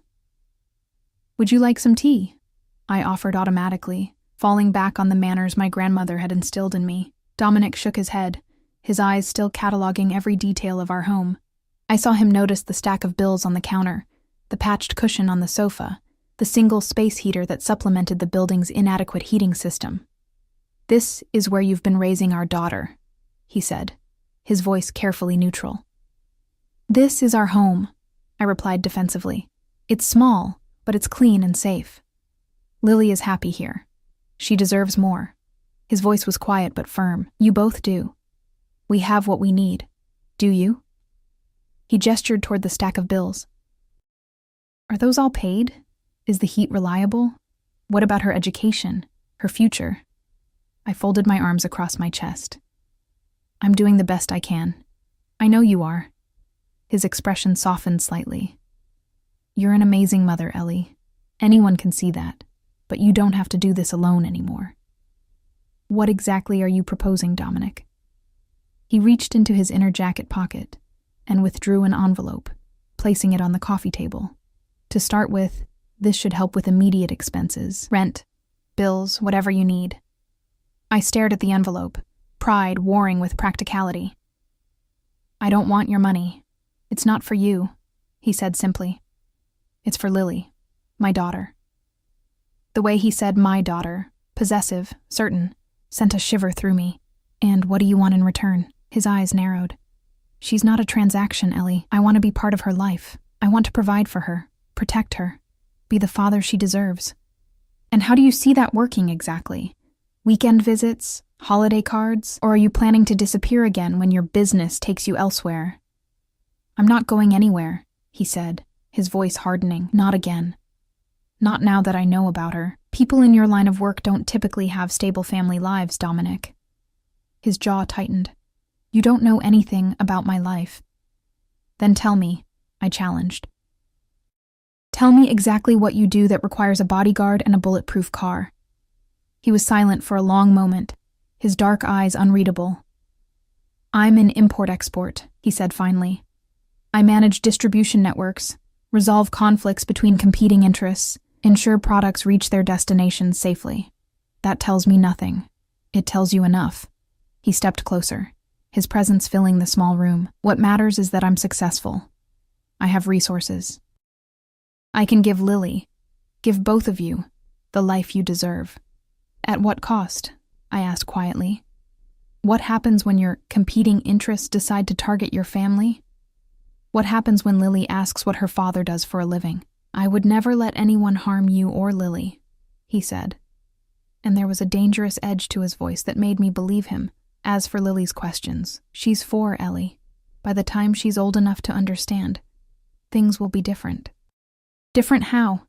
"Would you like some tea?" I offered automatically, falling back on the manners my grandmother had instilled in me. Dominic shook his head, his eyes still cataloging every detail of our home. I saw him notice the stack of bills on the counter, the patched cushion on the sofa, the single space heater that supplemented the building's inadequate heating system. "This is where you've been raising our daughter," he said, his voice carefully neutral. "This is our home," I replied defensively. "It's small, but it's clean and safe. Lily is happy here. She deserves more." His voice was quiet but firm. "You both do. We have what we need. Do you?" He gestured toward the stack of bills. "Are those all paid? Is the heat reliable? What about her education, her future?" I folded my arms across my chest. "I'm doing the best I can. I know you are." His expression softened slightly. "You're an amazing mother, Ellie. Anyone can see that, but you don't have to do this alone anymore." "What exactly are you proposing, Dominic?" He reached into his inner jacket pocket and withdrew an envelope, placing it on the coffee table. "To start with, this should help with immediate expenses. Rent, bills, whatever you need." I stared at the envelope, pride warring with practicality. "I don't want your money. It's not for you," he said simply. "It's for Lily, my daughter." The way he said "my daughter," possessive, certain, sent a shiver through me. "And what do you want in return?" His eyes narrowed. "She's not a transaction, Ellie. I want to be part of her life. I want to provide for her, protect her, be the father she deserves." "And how do you see that working exactly? Weekend visits, holiday cards, or are you planning to disappear again when your business takes you elsewhere?" "I'm not going anywhere," he said, his voice hardening. "Not again. Not now that I know about her. People in your line of work don't typically have stable family lives, Dominic." His jaw tightened. "You don't know anything about my life." "Then tell me," I challenged. "Tell me exactly what you do that requires a bodyguard and a bulletproof car." He was silent for a long moment, his dark eyes unreadable. "I'm in import-export," he said finally. "I manage distribution networks, resolve conflicts between competing interests, ensure products reach their destinations safely. That tells me nothing. It tells you enough." He stepped closer, his presence filling the small room. "What matters is that I'm successful. I have resources. I can give Lily, give both of you, the life you deserve." "At what cost?" I asked quietly. "What happens when your competing interests decide to target your family? What happens when Lily asks what her father does for a living?" "I would never let anyone harm you or Lily," he said. And there was a dangerous edge to his voice that made me believe him. "As for Lily's questions, she's 4, Ellie. By the time she's old enough to understand, things will be different." "Different how?"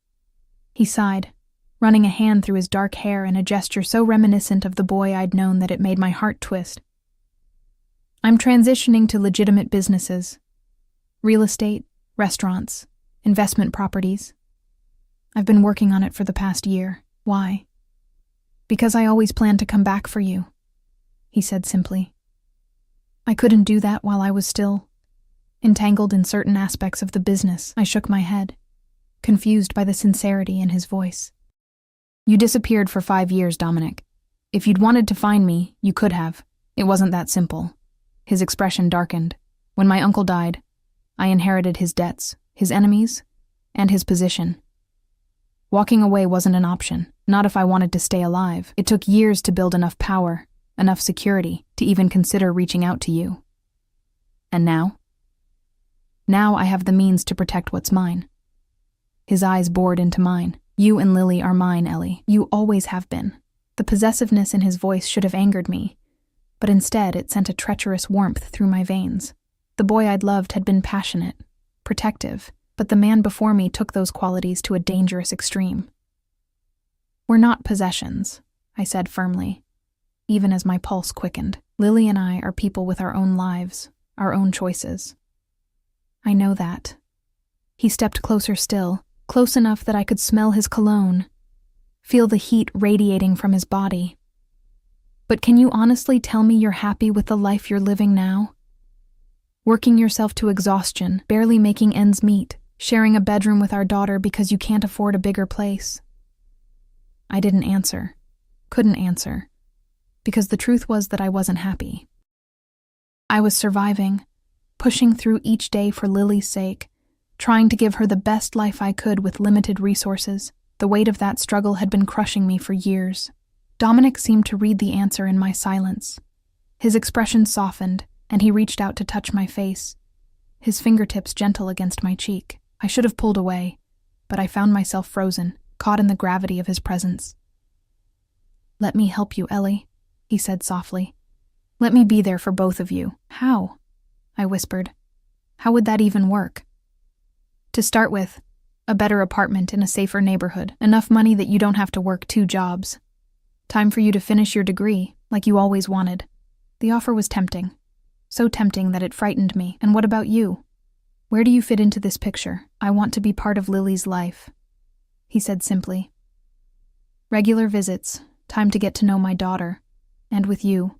He sighed, running a hand through his dark hair in a gesture so reminiscent of the boy I'd known that it made my heart twist. "I'm transitioning to legitimate businesses. Real estate, restaurants, investment properties. I've been working on it for the past year. Why?" "Because I always planned to come back for you," he said simply. "I couldn't do that while I was still entangled in certain aspects of the business." I shook my head, confused by the sincerity in his voice. "You disappeared for 5 years, Dominic. If you'd wanted to find me, you could have. It wasn't that simple." His expression darkened. "When my uncle died, I inherited his debts, his enemies, and his position. Walking away wasn't an option, not if I wanted to stay alive. It took years to build enough power, enough security, to even consider reaching out to you. And now? Now I have the means to protect what's mine." His eyes bored into mine. "You and Lily are mine, Ellie. You always have been." The possessiveness in his voice should have angered me, but instead it sent a treacherous warmth through my veins. The boy I'd loved had been passionate, protective, but the man before me took those qualities to a dangerous extreme. "We're not possessions," I said firmly, even as my pulse quickened. "Lily and I are people with our own lives, our own choices." "I know that," He stepped closer still, close enough that I could smell his cologne, feel the heat radiating from his body. But can you honestly tell me you're happy with the life you're living now? Working yourself to exhaustion, barely making ends meet, sharing a bedroom with our daughter because you can't afford a bigger place. I didn't answer, couldn't answer, because the truth was that I wasn't happy. I was surviving, pushing through each day for Lily's sake, trying to give her the best life I could with limited resources. The weight of that struggle had been crushing me for years. Dominic seemed to read the answer in my silence. His expression softened, and he reached out to touch my face, his fingertips gentle against my cheek. I should have pulled away, but I found myself frozen, caught in the gravity of his presence. "Let me help you, Ellie," he said softly. "Let me be there for both of you." "How?" I whispered. "How would that even work?" "To start with, a better apartment in a safer neighborhood, enough money that you don't have to work 2 jobs. Time for you to finish your degree, like you always wanted." The offer was tempting. So tempting that it frightened me. "And what about you? Where do you fit into this picture? I want to be part of Lily's life," he said simply. "Regular visits, time to get to know my daughter, and with you."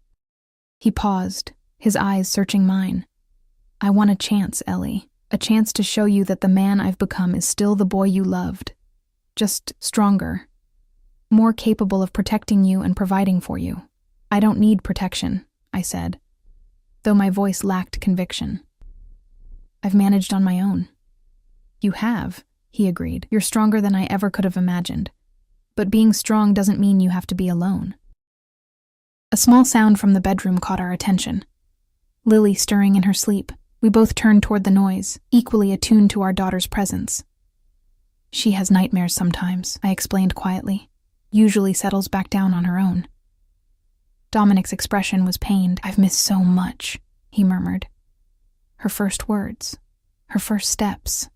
He paused, his eyes searching mine. "I want a chance, Ellie, a chance to show you that the man I've become is still the boy you loved, just stronger, more capable of protecting you and providing for you." "I don't need protection," I said, though my voice lacked conviction. "I've managed on my own." "You have," he agreed. "You're stronger than I ever could have imagined. But being strong doesn't mean you have to be alone." A small sound from the bedroom caught our attention. Lily stirring in her sleep. We both turned toward the noise, equally attuned to our daughter's presence. "She has nightmares sometimes," I explained quietly. "Usually settles back down on her own." Dominic's expression was pained. "I've missed so much," he murmured. "Her first words, her first steps.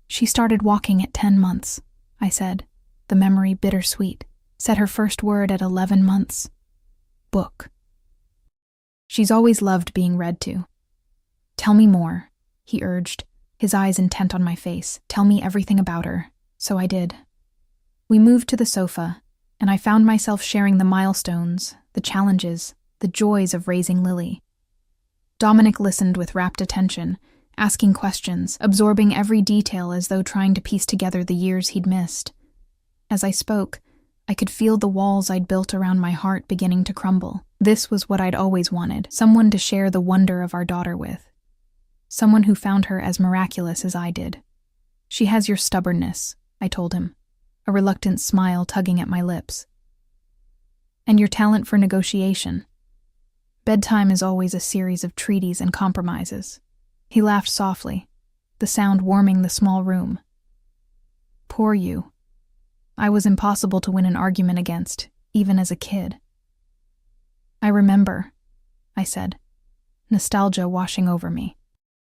She started walking at 10 months, I said, the memory bittersweet. Said her first word at 11 months. Book. She's always loved being read to." "Tell me more," he urged, his eyes intent on my face. "Tell me everything about her." So I did. We moved to the sofa, and I found myself sharing the milestones, the challenges, the joys of raising Lily. Dominic listened with rapt attention, asking questions, absorbing every detail as though trying to piece together the years he'd missed. As I spoke, I could feel the walls I'd built around my heart beginning to crumble. This was what I'd always wanted, someone to share the wonder of our daughter with. Someone who found her as miraculous as I did. "She has your stubbornness," I told him, a reluctant smile tugging at my lips. "And your talent for negotiation. Bedtime is always a series of treaties and compromises." He laughed softly, the sound warming the small room. "Poor you. I was impossible to win an argument against, even as a kid." "I remember," I said, nostalgia washing over me.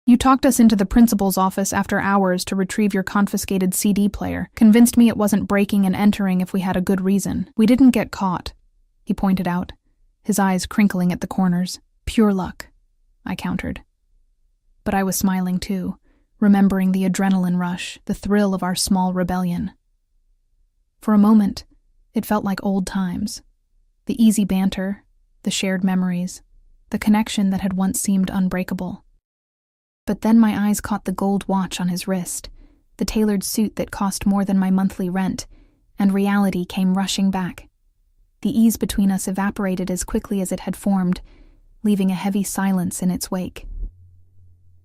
"You talked us into the principal's office after hours to retrieve your confiscated CD player, convinced me it wasn't breaking and entering if we had a good reason. We didn't get caught," he pointed out, his eyes crinkling at the corners. "Pure luck," I countered. But I was smiling too, remembering the adrenaline rush, the thrill of our small rebellion. For a moment, it felt like old times. The easy banter, the shared memories, the connection that had once seemed unbreakable. But then my eyes caught the gold watch on his wrist, the tailored suit that cost more than my monthly rent, and reality came rushing back. The ease between us evaporated as quickly as it had formed, leaving a heavy silence in its wake.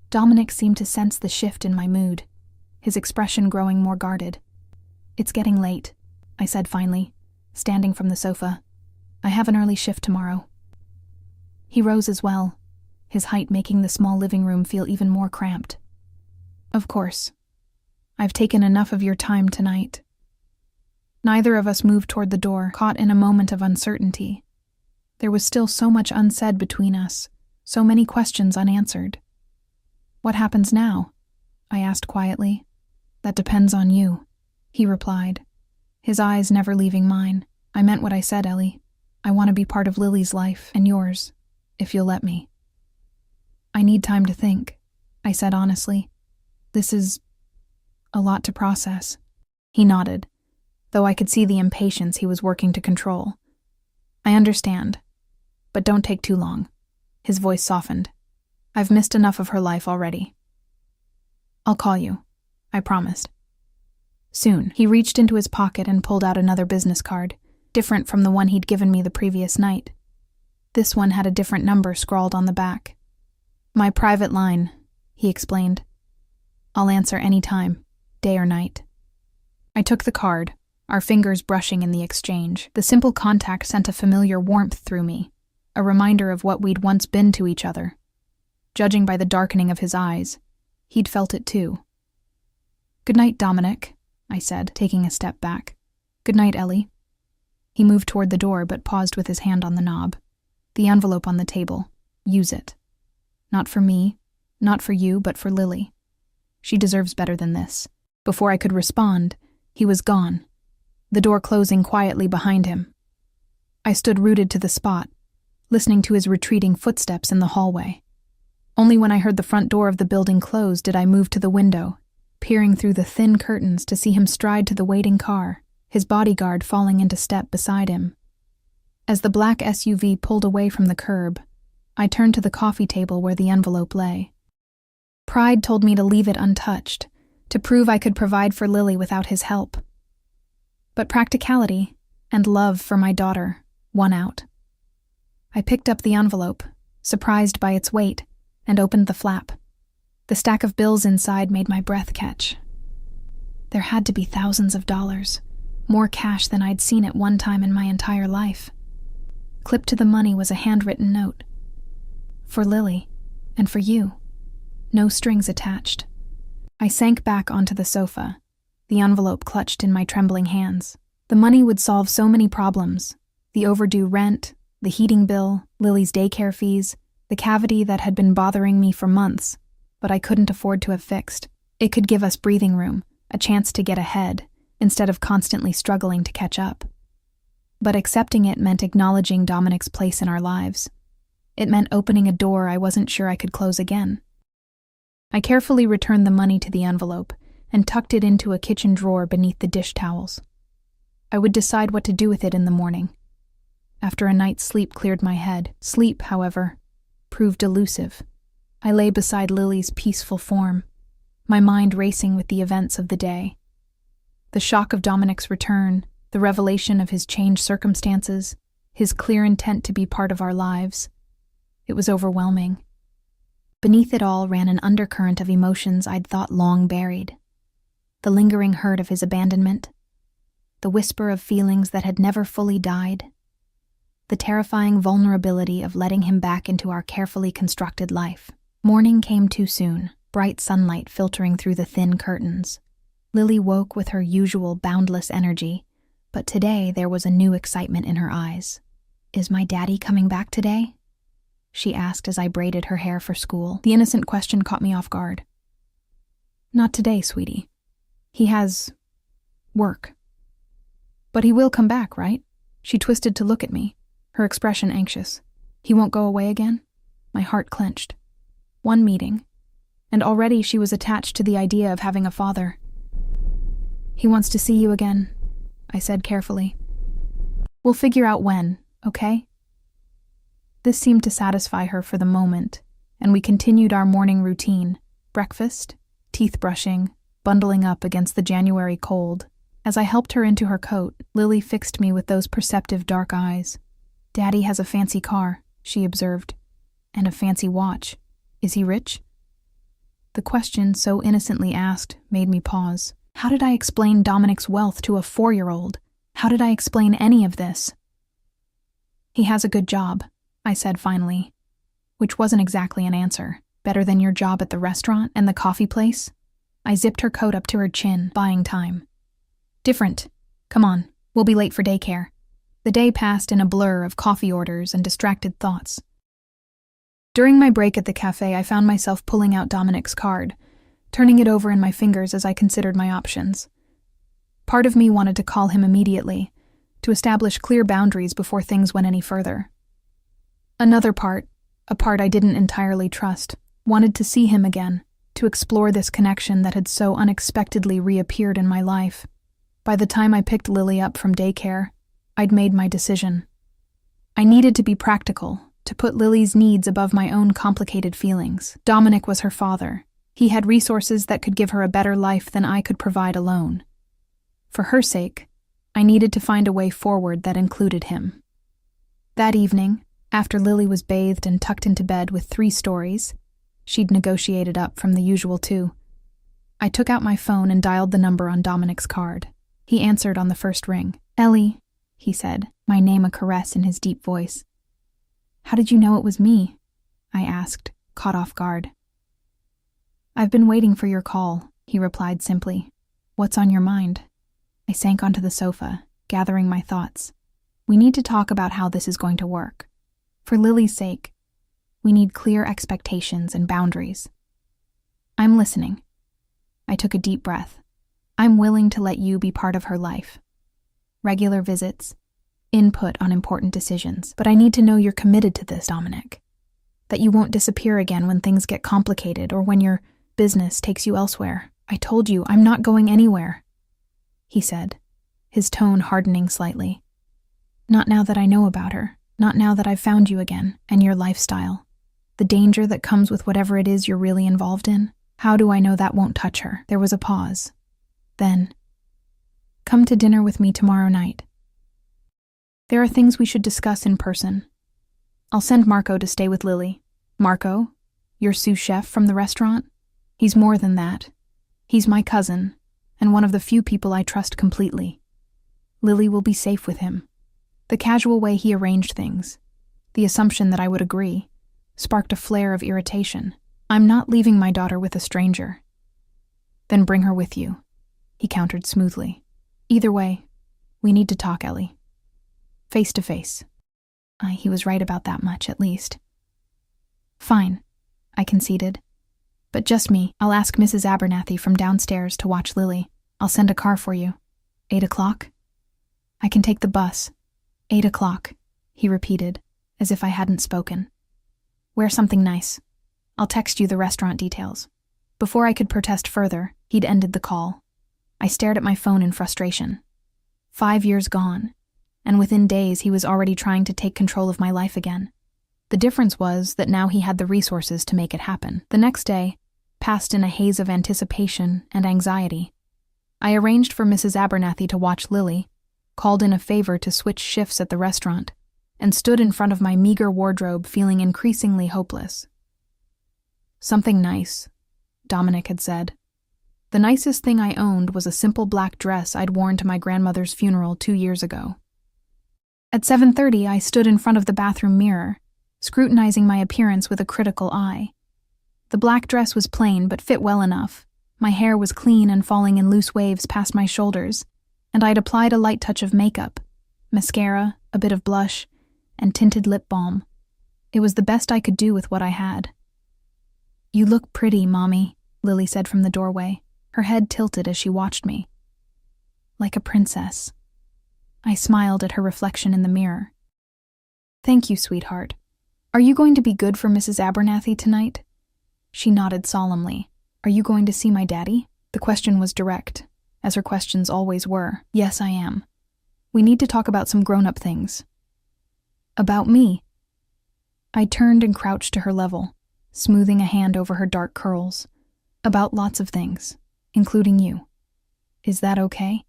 Dominic seemed to sense the shift in my mood, his expression growing more guarded. "It's getting late," I said finally, standing from the sofa. "I have an early shift tomorrow." He rose as well, his height making the small living room feel even more cramped. "Of course. I've taken enough of your time tonight." Neither of us moved toward the door, caught in a moment of uncertainty. There was still so much unsaid between us, so many questions unanswered. "What happens now?" I asked quietly. "That depends on you," he replied, his eyes never leaving mine. "I meant what I said, Ellie. I want to be part of Lily's life and yours, if you'll let me." "I need time to think," I said honestly. "This is A lot to process. He nodded, though I could see the impatience he was working to control. I understand, but don't take too long. His voice softened. I've missed enough of her life already. I'll call you, I promised. Soon, he reached into his pocket and pulled out another business card, different from the one he'd given me the previous night. This one had a different number scrawled on the back. My private line, he explained. I'll answer any time, day or night. I took the card, our fingers brushing in the exchange. The simple contact sent a familiar warmth through me, a reminder of what we'd once been to each other. Judging by the darkening of his eyes, he'd felt it too. Good night, Dominic, I said, taking a step back. Good night, Ellie. He moved toward the door but paused with his hand on the knob. The envelope on the table. Use it. Not for me, not for you, but for Lily. She deserves better than this. Before I could respond, he was gone, the door closing quietly behind him. I stood rooted to the spot, listening to his retreating footsteps in the hallway. Only when I heard the front door of the building close did I move to the window, peering through the thin curtains to see him stride to the waiting car, his bodyguard falling into step beside him. As the black SUV pulled away from the curb, I turned to the coffee table where the envelope lay. Pride told me to leave it untouched, to prove I could provide for Lily without his help. But practicality and love for my daughter won out. I picked up the envelope, surprised by its weight, and opened the flap. The stack of bills inside made my breath catch. There had to be thousands of dollars, more cash than I'd seen at one time in my entire life. Clipped to the money was a handwritten note. For Lily, and for you. No strings attached. I sank back onto the sofa, the envelope clutched in my trembling hands. The money would solve so many problems. The overdue rent, the heating bill, Lily's daycare fees, the cavity that had been bothering me for months, but I couldn't afford to have fixed. It could give us breathing room, a chance to get ahead, instead of constantly struggling to catch up. But accepting it meant acknowledging Dominic's place in our lives. It meant opening a door I wasn't sure I could close again. I carefully returned the money to the envelope and tucked it into a kitchen drawer beneath the dish towels. I would decide what to do with it in the morning. After a night's sleep cleared my head. Sleep, however, proved elusive. I lay beside Lily's peaceful form, my mind racing with the events of the day. The shock of Dominic's return, the revelation of his changed circumstances, his clear intent to be part of our lives. It was overwhelming. Beneath it all ran an undercurrent of emotions I'd thought long buried. The lingering hurt of his abandonment, the whisper of feelings that had never fully died, the terrifying vulnerability of letting him back into our carefully constructed life. Morning came too soon, bright sunlight filtering through the thin curtains. Lily woke with her usual boundless energy, but today there was a new excitement in her eyes. "Is my daddy coming back today?" she asked as I braided her hair for school. The innocent question caught me off guard. "Not today, sweetie. He has work." "But he will come back, right?" She twisted to look at me, her expression anxious. "He won't go away again?" My heart clenched. One meeting, and already she was attached to the idea of having a father. "He wants to see you again," I said carefully. "We'll figure out when, okay?" This seemed to satisfy her for the moment, and we continued our morning routine: breakfast, teeth brushing, bundling up against the January cold. As I helped her into her coat, Lily fixed me with those perceptive dark eyes. "Daddy has a fancy car," she observed, "and a fancy watch. Is he rich?" The question, so innocently asked, made me pause. How did I explain Dominic's wealth to a 4-year-old? How did I explain any of this? "He has a good job," I said finally, which wasn't exactly an answer. "Better than your job at the restaurant and the coffee place?" I zipped her coat up to her chin, buying time. "Different. Come on, we'll be late for daycare." The day passed in a blur of coffee orders and distracted thoughts. During my break at the cafe, I found myself pulling out Dominic's card, turning it over in my fingers as I considered my options. Part of me wanted to call him immediately, to establish clear boundaries before things went any further. Another part, a part I didn't entirely trust, wanted to see him again, to explore this connection that had so unexpectedly reappeared in my life. By the time I picked Lily up from daycare, I'd made my decision. I needed to be practical, to put Lily's needs above my own complicated feelings. Dominic was her father. He had resources that could give her a better life than I could provide alone. For her sake, I needed to find a way forward that included him. That evening, after Lily was bathed and tucked into bed with 3 stories, she'd negotiated up from the usual 2, I took out my phone and dialed the number on Dominic's card. He answered on the first ring. "Ellie," he said, my name a caress in his deep voice. "How did you know it was me?" I asked, caught off guard. "I've been waiting for your call," he replied simply. "What's on your mind?" I sank onto the sofa, gathering my thoughts. We need to talk about how this is going to work. For Lily's sake, we need clear expectations and boundaries. I'm listening. I took a deep breath. I'm willing to let you be part of her life. Regular visits, input on important decisions, but I need to know you're committed to this, Dominic. That you won't disappear again when things get complicated or when your business takes you elsewhere. I told you, I'm not going anywhere, he said, his tone hardening slightly. Not now that I know about her, not now that I've found you again, and your lifestyle. The danger that comes with whatever it is you're really involved in. How do I know that won't touch her? There was a pause. Then, come to dinner with me tomorrow night. There are things we should discuss in person. I'll send Marco to stay with Lily. Marco, your sous chef from the restaurant? He's more than that. He's my cousin, and one of the few people I trust completely. Lily will be safe with him. The casual way he arranged things, the assumption that I would agree, sparked a flare of irritation. I'm not leaving my daughter with a stranger. Then bring her with you, he countered smoothly. Either way, we need to talk, Ellie. Face to face. He was right about that much, at least. Fine, I conceded. But just me. I'll ask Mrs. Abernathy from downstairs to watch Lily. I'll send a car for you. 8 o'clock? I can take the bus. 8 o'clock, he repeated, as if I hadn't spoken. Wear something nice. I'll text you the restaurant details. Before I could protest further, he'd ended the call. I stared at my phone in frustration. 5 years gone, and within days he was already trying to take control of my life again. The difference was that now he had the resources to make it happen. The next day passed in a haze of anticipation and anxiety. I arranged for Mrs. Abernathy to watch Lily, called in a favor to switch shifts at the restaurant, and stood in front of my meager wardrobe feeling increasingly hopeless. Something nice, Dominic had said. The nicest thing I owned was a simple black dress I'd worn to my grandmother's funeral 2 years ago. At 7:30, I stood in front of the bathroom mirror, scrutinizing my appearance with a critical eye. The black dress was plain but fit well enough. My hair was clean and falling in loose waves past my shoulders, and I'd applied a light touch of makeup, mascara, a bit of blush, and tinted lip balm. It was the best I could do with what I had. You look pretty, Mommy, Lily said from the doorway, her head tilted as she watched me. Like a princess. I smiled at her reflection in the mirror. Thank you, sweetheart. Are you going to be good for Mrs. Abernathy tonight? She nodded solemnly. Are you going to see my daddy? The question was direct, as her questions always were. Yes, I am. We need to talk about some grown-up things. About me. I turned and crouched to her level, smoothing a hand over her dark curls. About lots of things, including you. Is that okay?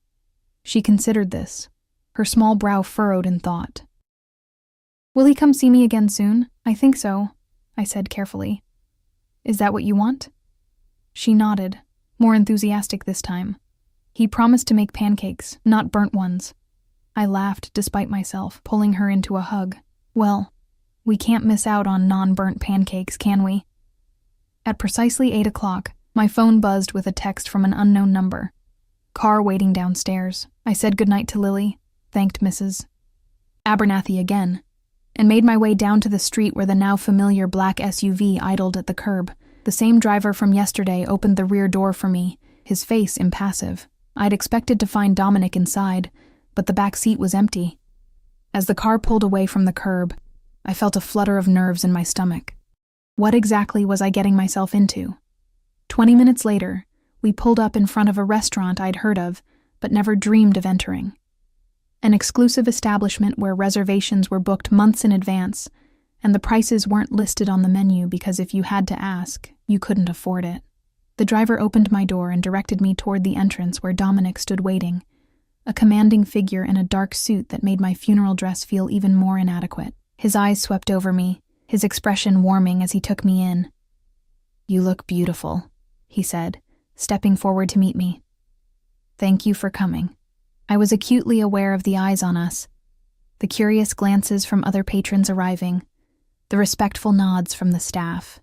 She considered this, her small brow furrowed in thought. Will he come see me again soon? I think so, I said carefully. Is that what you want? She nodded, more enthusiastic this time. He promised to make pancakes, not burnt ones. I laughed despite myself, pulling her into a hug. Well, we can't miss out on non-burnt pancakes, can we? At precisely 8 o'clock, my phone buzzed with a text from an unknown number. Car waiting downstairs. I said goodnight to Lily, thanked Mrs. Abernathy again, and made my way down to the street where the now familiar black SUV idled at the curb. The same driver from yesterday opened the rear door for me, his face impassive. I'd expected to find Dominic inside, but the back seat was empty. As the car pulled away from the curb, I felt a flutter of nerves in my stomach. What exactly was I getting myself into? 20 minutes later, we pulled up in front of a restaurant I'd heard of, but never dreamed of entering. An exclusive establishment where reservations were booked months in advance, and the prices weren't listed on the menu because if you had to ask, you couldn't afford it. The driver opened my door and directed me toward the entrance where Dominic stood waiting, a commanding figure in a dark suit that made my funeral dress feel even more inadequate. His eyes swept over me, his expression warming as he took me in. "You look beautiful," he said, stepping forward to meet me. "Thank you for coming." I was acutely aware of the eyes on us, the curious glances from other patrons arriving, the respectful nods from the staff.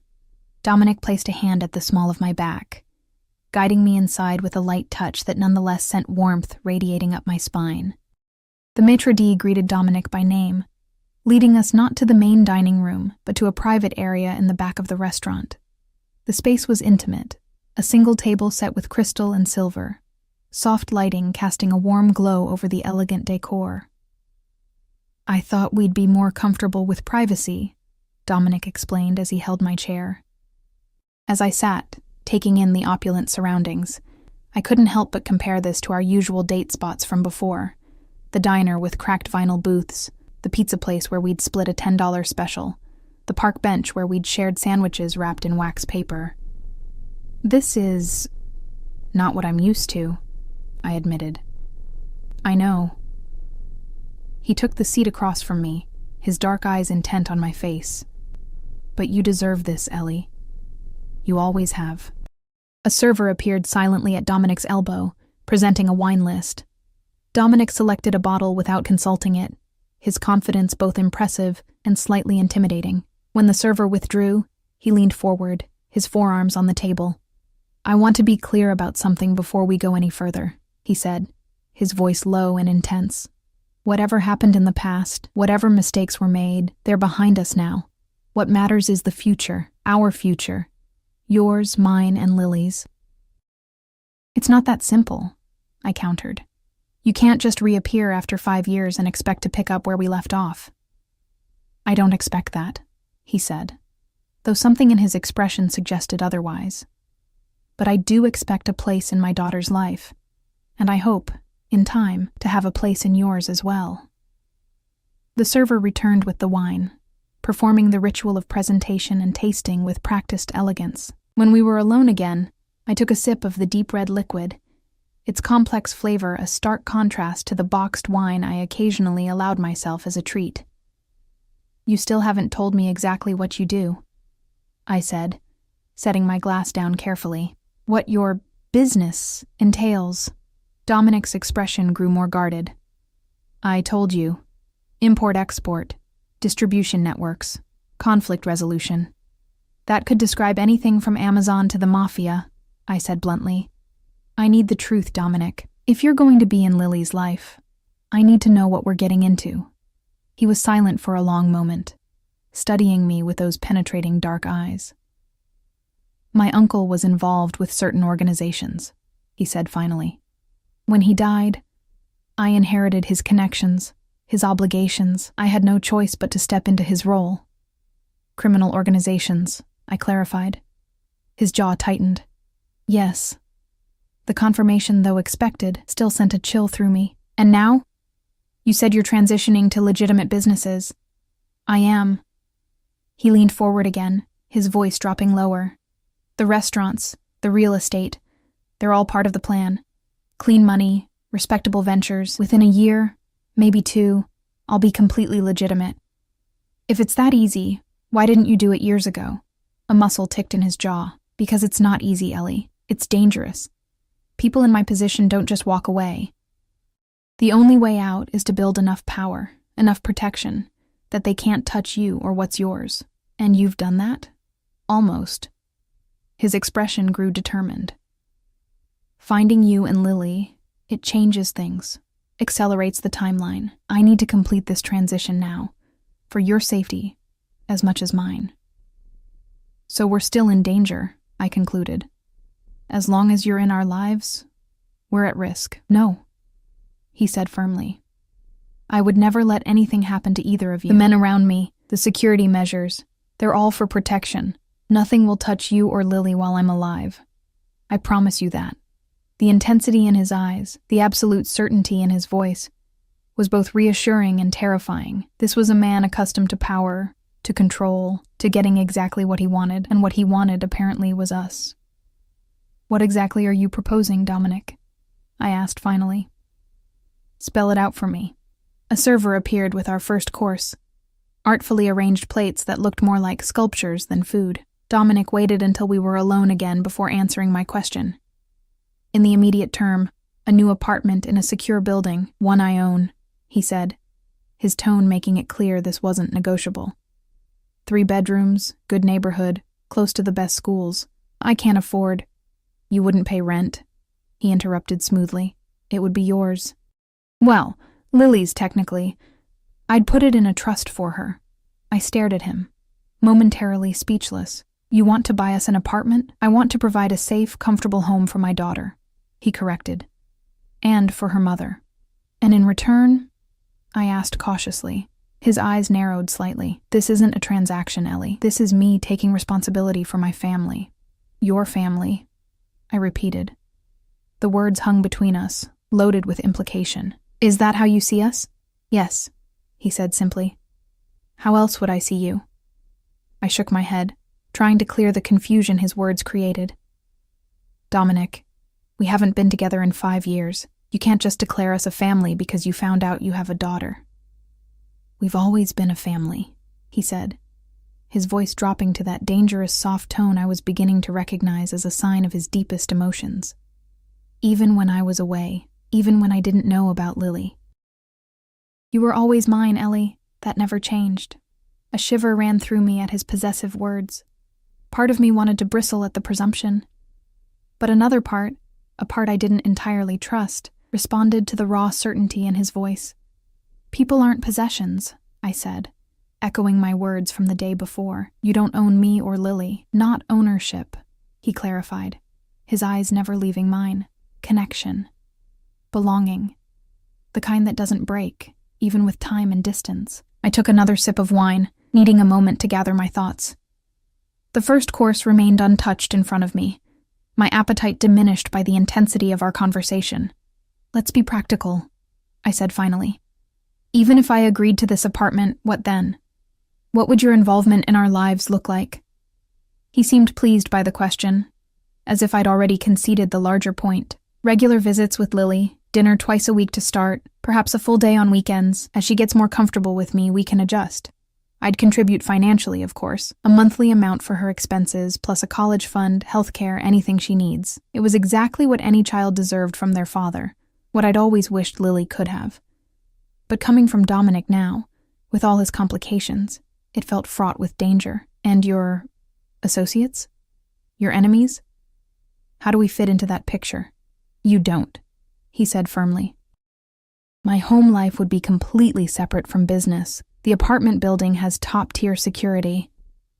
Dominic placed a hand at the small of my back, guiding me inside with a light touch that nonetheless sent warmth radiating up my spine. The maitre d' greeted Dominic by name, leading us not to the main dining room, but to a private area in the back of the restaurant. The space was intimate, a single table set with crystal and silver, soft lighting casting a warm glow over the elegant decor. "I thought we'd be more comfortable with privacy," Dominic explained as he held my chair. As I sat, taking in the opulent surroundings, I couldn't help but compare this to our usual date spots from before. The diner with cracked vinyl booths, the pizza place where we'd split a $10 special, the park bench where we'd shared sandwiches wrapped in wax paper. "This is not what I'm used to," I admitted. "I know." He took the seat across from me, his dark eyes intent on my face. "But you deserve this, Ellie. You always have." A server appeared silently at Dominic's elbow, presenting a wine list. Dominic selected a bottle without consulting it, his confidence both impressive and slightly intimidating. When the server withdrew, he leaned forward, his forearms on the table. "I want to be clear about something before we go any further," he said, his voice low and intense. "Whatever happened in the past, whatever mistakes were made, they're behind us now. What matters is the future, our future. Yours, mine, and Lily's." "It's not that simple," I countered. "You can't just reappear after 5 years and expect to pick up where we left off." "I don't expect that," he said, though something in his expression suggested otherwise. "But I do expect a place in my daughter's life, and I hope, in time, to have a place in yours as well." The server returned with the wine, performing the ritual of presentation and tasting with practiced elegance. When we were alone again, I took a sip of the deep red liquid, its complex flavor a stark contrast to the boxed wine I occasionally allowed myself as a treat. "You still haven't told me exactly what you do," I said, setting my glass down carefully. "What your business entails." Dominic's expression grew more guarded. "I told you. Import-export, distribution networks, conflict resolution. That could describe anything from Amazon to the Mafia," I said bluntly. "I need the truth, Dominic. If you're going to be in Lily's life, I need to know what we're getting into." He was silent for a long moment, studying me with those penetrating dark eyes. "My uncle was involved with certain organizations," he said finally. "When he died, I inherited his connections, his obligations. I had no choice but to step into his role." "Criminal organizations," I clarified. His jaw tightened. "Yes." The confirmation, though expected, still sent a chill through me. "And now? You said you're transitioning to legitimate businesses." "I am." He leaned forward again, his voice dropping lower. "The restaurants, the real estate, they're all part of the plan. Clean money, respectable ventures. Within a year, maybe 2, I'll be completely legitimate." "If it's that easy, why didn't you do it years ago?" A muscle ticked in his jaw. "Because it's not easy, Ellie. It's dangerous. People in my position don't just walk away. The only way out is to build enough power, enough protection, that they can't touch you or what's yours. And you've done that? Almost." His expression grew determined. "Finding you and Lily, it changes things, accelerates the timeline. I need to complete this transition now, for your safety as much as mine." "So we're still in danger," I concluded. "As long as you're in our lives, we're at risk." "No," he said firmly. "I would never let anything happen to either of you. The men around me, the security measures, they're all for protection. Nothing will touch you or Lily while I'm alive. I promise you that. The intensity in his eyes, the absolute certainty in his voice, was both reassuring and terrifying. This was a man accustomed to power, to control, to getting exactly what he wanted, and what he wanted apparently was us. What exactly are you proposing, Dominic? I asked finally. Spell it out for me. A server appeared with our first course, artfully arranged plates that looked more like sculptures than food. Dominic waited until we were alone again before answering my question. In the immediate term, a new apartment in a secure building, one I own, he said, his tone making it clear this wasn't negotiable. 3 bedrooms, good neighborhood, close to the best schools. I can't afford. You wouldn't pay rent, he interrupted smoothly. It would be yours. Well, Lily's technically. I'd put it in a trust for her. I stared at him, momentarily speechless. You want to buy us an apartment? I want to provide a safe, comfortable home for my daughter, he corrected. And for her mother. And in return? I asked cautiously. His eyes narrowed slightly. This isn't a transaction, Ellie. This is me taking responsibility for my family. Your family, I repeated. The words hung between us, loaded with implication. Is that how you see us? Yes, he said simply. How else would I see you? I shook my head, trying to clear the confusion his words created. Dominic, we haven't been together in 5 years. You can't just declare us a family because you found out you have a daughter. We've always been a family, he said, his voice dropping to that dangerous soft tone I was beginning to recognize as a sign of his deepest emotions. Even when I was away, even when I didn't know about Lily. You were always mine, Ellie. That never changed. A shiver ran through me at his possessive words. Part of me wanted to bristle at the presumption. But another part, a part I didn't entirely trust, responded to the raw certainty in his voice. People aren't possessions, I said, echoing my words from the day before. You don't own me or Lily. Not ownership, he clarified, his eyes never leaving mine. Connection. Belonging. The kind that doesn't break, even with time and distance. I took another sip of wine, needing a moment to gather my thoughts. The first course remained untouched in front of me, my appetite diminished by the intensity of our conversation. Let's be practical, I said finally. Even if I agreed to this apartment, what then? What would your involvement in our lives look like? He seemed pleased by the question, as if I'd already conceded the larger point. Regular visits with Lily, dinner twice a week to start, perhaps a full day on weekends. As she gets more comfortable with me, we can adjust. I'd contribute financially, of course, a monthly amount for her expenses, plus a college fund, healthcare, anything she needs. It was exactly what any child deserved from their father, what I'd always wished Lily could have. But coming from Dominic now, with all his complications, it felt fraught with danger. And your associates? Your enemies? How do we fit into that picture? You don't, he said firmly. My home life would be completely separate from business. The apartment building has top-tier security.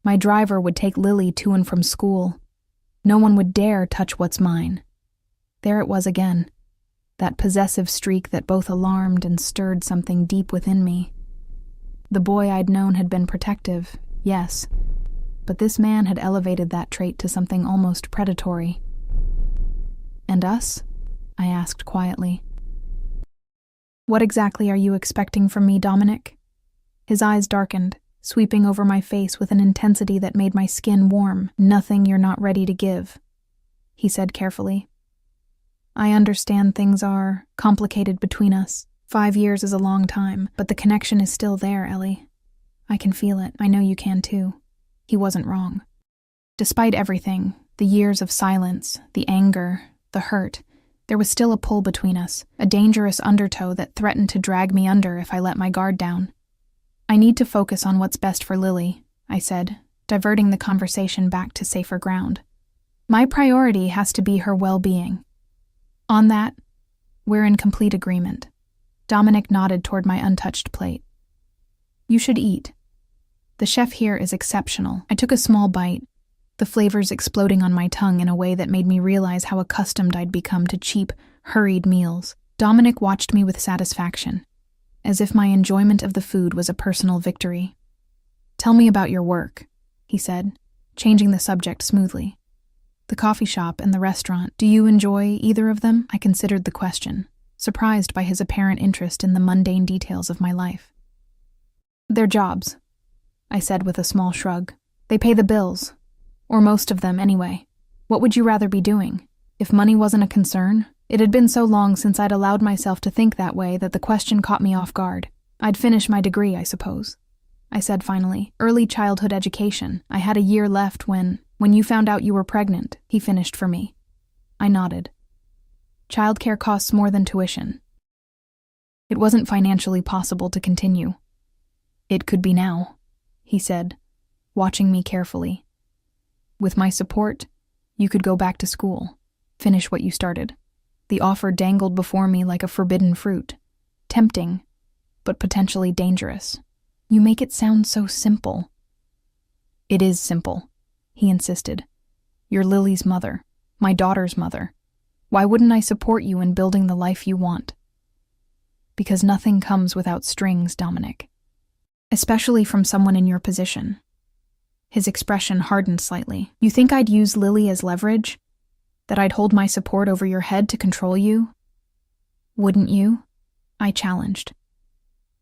My driver would take Lily to and from school. No one would dare touch what's mine. There it was again, that possessive streak that both alarmed and stirred something deep within me. The boy I'd known had been protective, yes, but this man had elevated that trait to something almost predatory. And us? I asked quietly. What exactly are you expecting from me, Dominic? His eyes darkened, sweeping over my face with an intensity that made my skin warm. Nothing you're not ready to give, he said carefully. I understand things are complicated between us. 5 years is a long time, but the connection is still there, Ellie. I can feel it. I know you can too. He wasn't wrong. Despite everything, the years of silence, the anger, the hurt, there was still a pull between us, a dangerous undertow that threatened to drag me under if I let my guard down. I need to focus on what's best for Lily, I said, diverting the conversation back to safer ground. My priority has to be her well-being. On that, we're in complete agreement. Dominic nodded toward my untouched plate. You should eat. The chef here is exceptional. I took a small bite, the flavors exploding on my tongue in a way that made me realize how accustomed I'd become to cheap, hurried meals. Dominic watched me with satisfaction, as if my enjoyment of the food was a personal victory. Tell me about your work, he said, changing the subject smoothly. The coffee shop and the restaurant. Do you enjoy either of them? I considered the question, surprised by his apparent interest in the mundane details of my life. They're jobs, I said with a small shrug. They pay the bills. Or most of them, anyway. What would you rather be doing? If money wasn't a concern? It had been so long since I'd allowed myself to think that way that the question caught me off guard. I'd finish my degree, I suppose. I said finally. Early childhood education. I had a year left when you found out you were pregnant, he finished for me. I nodded. Childcare costs more than tuition. It wasn't financially possible to continue. It could be now, he said, watching me carefully. With my support, you could go back to school, finish what you started. The offer dangled before me like a forbidden fruit, tempting, but potentially dangerous. You make it sound so simple. It is simple, he insisted. You're Lily's mother, my daughter's mother. Why wouldn't I support you in building the life you want? Because nothing comes without strings, Dominic. Especially from someone in your position. His expression hardened slightly. You think I'd use Lily as leverage? That I'd hold my support over your head to control you? Wouldn't you? I challenged.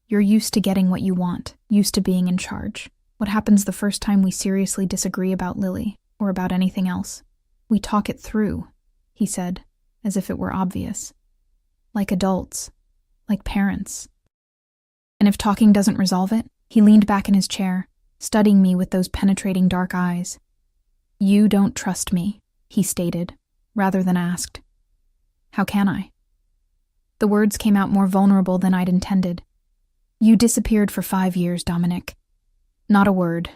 You're used to getting what you want, used to being in charge. What happens the first time we seriously disagree about Lily, or about anything else? We talk it through, he said, as if it were obvious. Like adults, like parents. And if talking doesn't resolve it? He leaned back in his chair, studying me with those penetrating dark eyes. You don't trust me, he stated, rather than asked. How can I? The words came out more vulnerable than I'd intended. You disappeared for 5 years, Dominic. Not a word,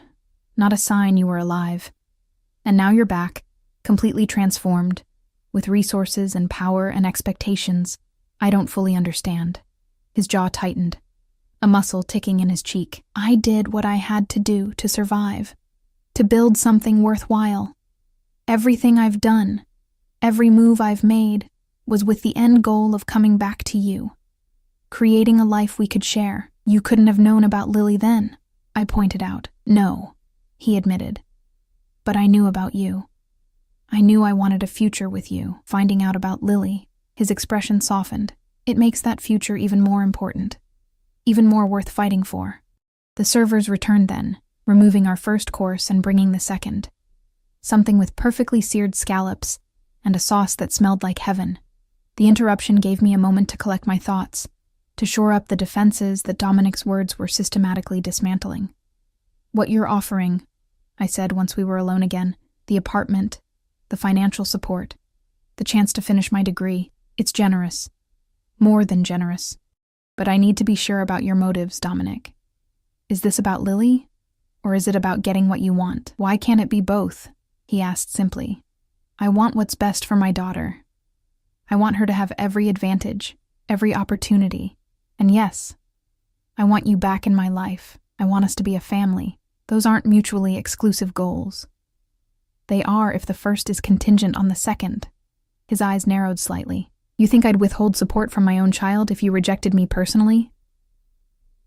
not a sign you were alive. And now you're back, completely transformed, with resources and power and expectations I don't fully understand. His jaw tightened, a muscle ticking in his cheek. I did what I had to do to survive, to build something worthwhile. Everything I've done, every move I've made, was with the end goal of coming back to you, creating a life we could share. You couldn't have known about Lily then, I pointed out. No, he admitted. But I knew about you. I knew I wanted a future with you. Finding out about Lily, his expression softened. It makes that future even more important, even more worth fighting for. The servers returned then, removing our first course and bringing the second. Something with perfectly seared scallops and a sauce that smelled like heaven. The interruption gave me a moment to collect my thoughts, to shore up the defenses that Dominic's words were systematically dismantling. What you're offering, I said once we were alone again, the apartment, the financial support, the chance to finish my degree, it's generous. More than generous. But I need to be sure about your motives, Dominic. Is this about Lily? Or is it about getting what you want? Why can't it be both? He asked simply. I want what's best for my daughter. I want her to have every advantage, every opportunity. And yes, I want you back in my life. I want us to be a family. Those aren't mutually exclusive goals. They are if the first is contingent on the second. His eyes narrowed slightly. You think I'd withhold support from my own child if you rejected me personally?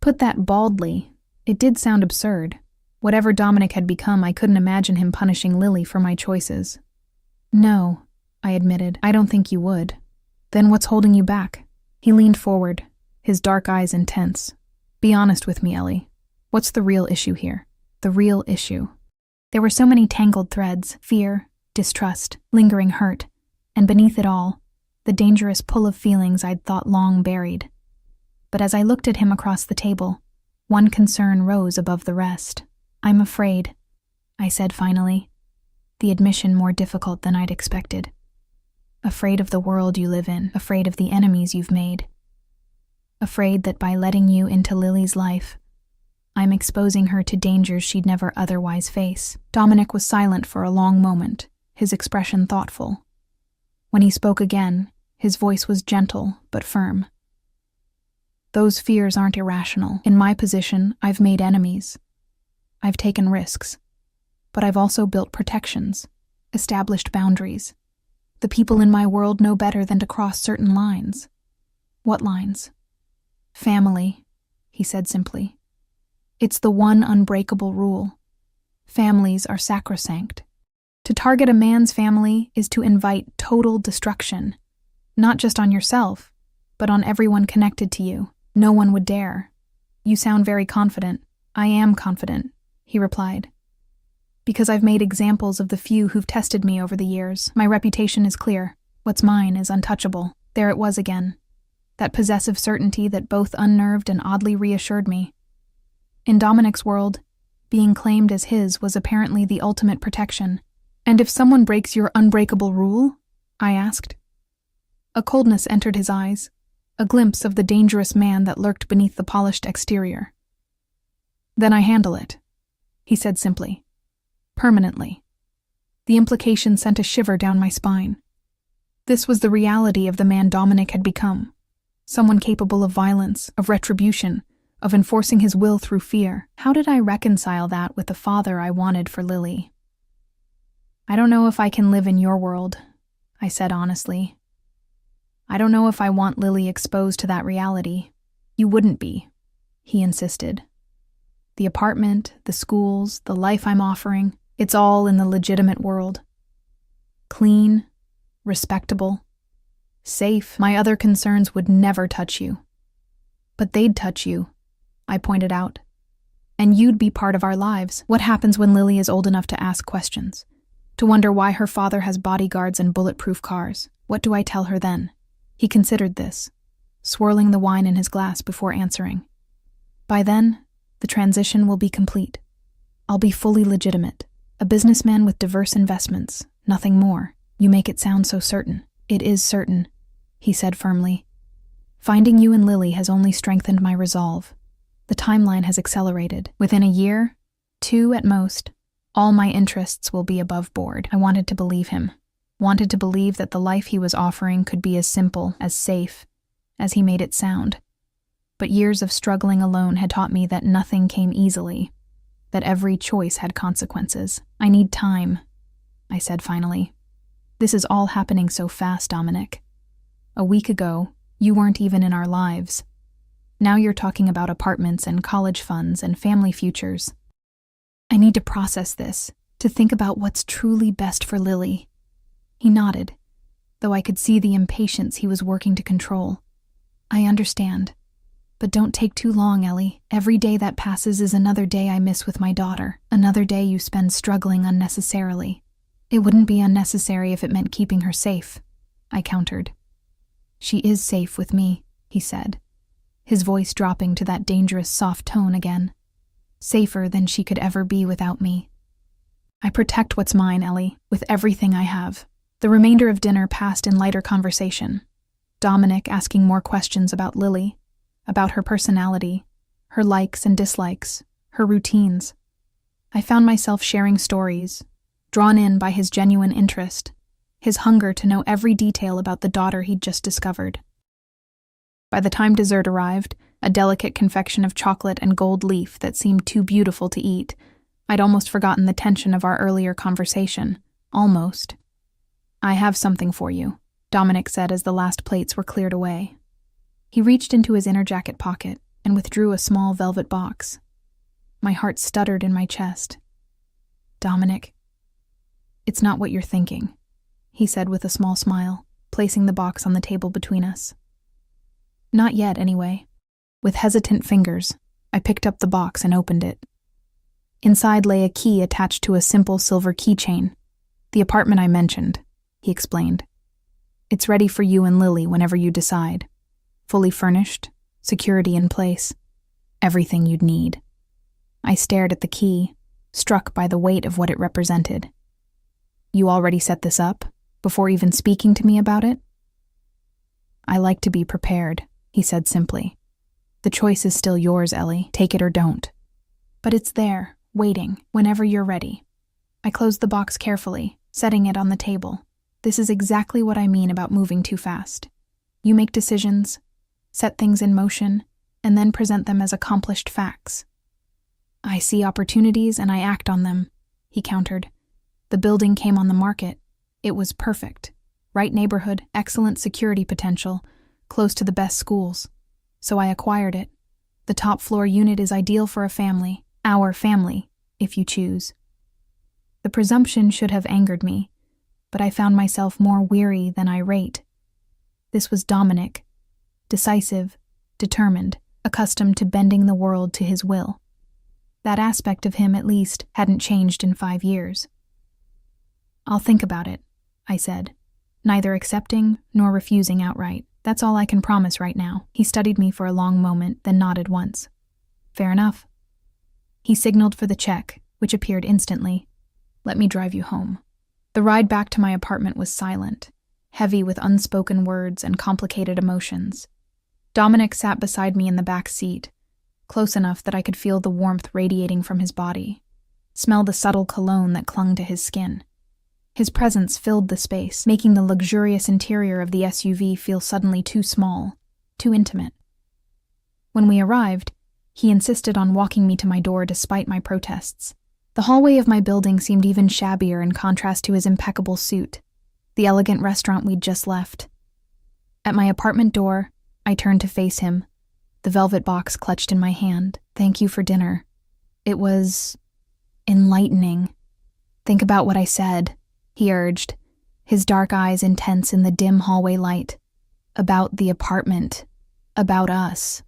Put that baldly, it did sound absurd. Whatever Dominic had become, I couldn't imagine him punishing Lily for my choices. No, I admitted, I don't think you would. Then what's holding you back? He leaned forward, his dark eyes intense. Be honest with me, Ellie. What's the real issue here? The real issue. There were so many tangled threads, fear, distrust, lingering hurt, and beneath it all, the dangerous pull of feelings I'd thought long buried. But as I looked at him across the table, one concern rose above the rest. I'm afraid, I said finally, the admission more difficult than I'd expected. Afraid of the world you live in, afraid of the enemies you've made. Afraid that by letting you into Lily's life, I'm exposing her to dangers she'd never otherwise face. Dominic was silent for a long moment, his expression thoughtful. When he spoke again, his voice was gentle but firm. Those fears aren't irrational. In my position, I've made enemies. I've taken risks. But I've also built protections, established boundaries. The people in my world know better than to cross certain lines. What lines? Family, he said simply. It's the one unbreakable rule. Families are sacrosanct. To target a man's family is to invite total destruction, not just on yourself, but on everyone connected to you. No one would dare. You sound very confident. I am confident, he replied. Because I've made examples of the few who've tested me over the years. My reputation is clear. What's mine is untouchable. There it was again. That possessive certainty that both unnerved and oddly reassured me. In Dominic's world, being claimed as his was apparently the ultimate protection. And if someone breaks your unbreakable rule? I asked. A coldness entered his eyes, a glimpse of the dangerous man that lurked beneath the polished exterior. Then I handle it, he said simply. Permanently. The implication sent a shiver down my spine. This was the reality of the man Dominic had become. Someone capable of violence, of retribution, of enforcing his will through fear. How did I reconcile that with the father I wanted for Lily? I don't know if I can live in your world, I said honestly. I don't know if I want Lily exposed to that reality. You wouldn't be, he insisted. The apartment, the schools, the life I'm offering, it's all in the legitimate world. Clean, respectable, safe. My other concerns would never touch you. But they'd touch you, I pointed out. And you'd be part of our lives. What happens when Lily is old enough to ask questions? To wonder why her father has bodyguards and bulletproof cars? What do I tell her then? He considered this, swirling the wine in his glass before answering. By then, the transition will be complete. I'll be fully legitimate, a businessman with diverse investments, nothing more. You make it sound so certain. It is certain, he said firmly. Finding you and Lily has only strengthened my resolve. The timeline has accelerated. Within a year, 2 at most, all my interests will be above board. I wanted to believe him. Wanted to believe that the life he was offering could be as simple, as safe, as he made it sound. But years of struggling alone had taught me that nothing came easily, that every choice had consequences. I need time, I said finally. This is all happening so fast, Dominic. A week ago, you weren't even in our lives. Now you're talking about apartments and college funds and family futures. I need to process this, to think about what's truly best for Lily. He nodded, though I could see the impatience he was working to control. I understand. But don't take too long, Ellie. Every day that passes is another day I miss with my daughter, another day you spend struggling unnecessarily. It wouldn't be unnecessary if it meant keeping her safe, I countered. She is safe with me, he said, his voice dropping to that dangerous soft tone again. Safer than she could ever be without me. I protect what's mine, Ellie, with everything I have. The remainder of dinner passed in lighter conversation. Dominic asking more questions about Lily, about her personality, her likes and dislikes, her routines. I found myself sharing stories, drawn in by his genuine interest, his hunger to know every detail about the daughter he'd just discovered. By the time dessert arrived, a delicate confection of chocolate and gold leaf that seemed too beautiful to eat, I'd almost forgotten the tension of our earlier conversation. Almost. I have something for you, Dominic said as the last plates were cleared away. He reached into his inner jacket pocket and withdrew a small velvet box. My heart stuttered in my chest. Dominic, it's not what you're thinking, he said with a small smile, placing the box on the table between us. Not yet, anyway. With hesitant fingers, I picked up the box and opened it. Inside lay a key attached to a simple silver keychain. The apartment I mentioned, he explained. It's ready for you and Lily whenever you decide. Fully furnished, security in place, everything you'd need. I stared at the key, struck by the weight of what it represented. You already set this up, before even speaking to me about it? I like to be prepared, he said simply. The choice is still yours, Ellie. Take it or don't. But it's there, waiting, whenever you're ready. I closed the box carefully, setting it on the table. This is exactly what I mean about moving too fast. You make decisions, set things in motion, and then present them as accomplished facts. I see opportunities and I act on them, he countered. The building came on the market. It was perfect. Right neighborhood, excellent security potential, close to the best schools. So I acquired it. The top floor unit is ideal for a family, our family, if you choose. The presumption should have angered me, but I found myself more weary than irate. This was Dominic, decisive, determined, accustomed to bending the world to his will. That aspect of him, at least, hadn't changed in 5 years. "I'll think about it," I said, neither accepting nor refusing outright. "That's all I can promise right now." He studied me for a long moment, then nodded once. "Fair enough." He signaled for the check, which appeared instantly. "Let me drive you home." The ride back to my apartment was silent, heavy with unspoken words and complicated emotions. Dominic sat beside me in the back seat, close enough that I could feel the warmth radiating from his body, smell the subtle cologne that clung to his skin. His presence filled the space, making the luxurious interior of the SUV feel suddenly too small, too intimate. When we arrived, he insisted on walking me to my door despite my protests. The hallway of my building seemed even shabbier in contrast to his impeccable suit, the elegant restaurant we'd just left. At my apartment door, I turned to face him, the velvet box clutched in my hand. "Thank you for dinner." It was enlightening. "Think about what I said," he urged, his dark eyes intense in the dim hallway light. "About the apartment. About us."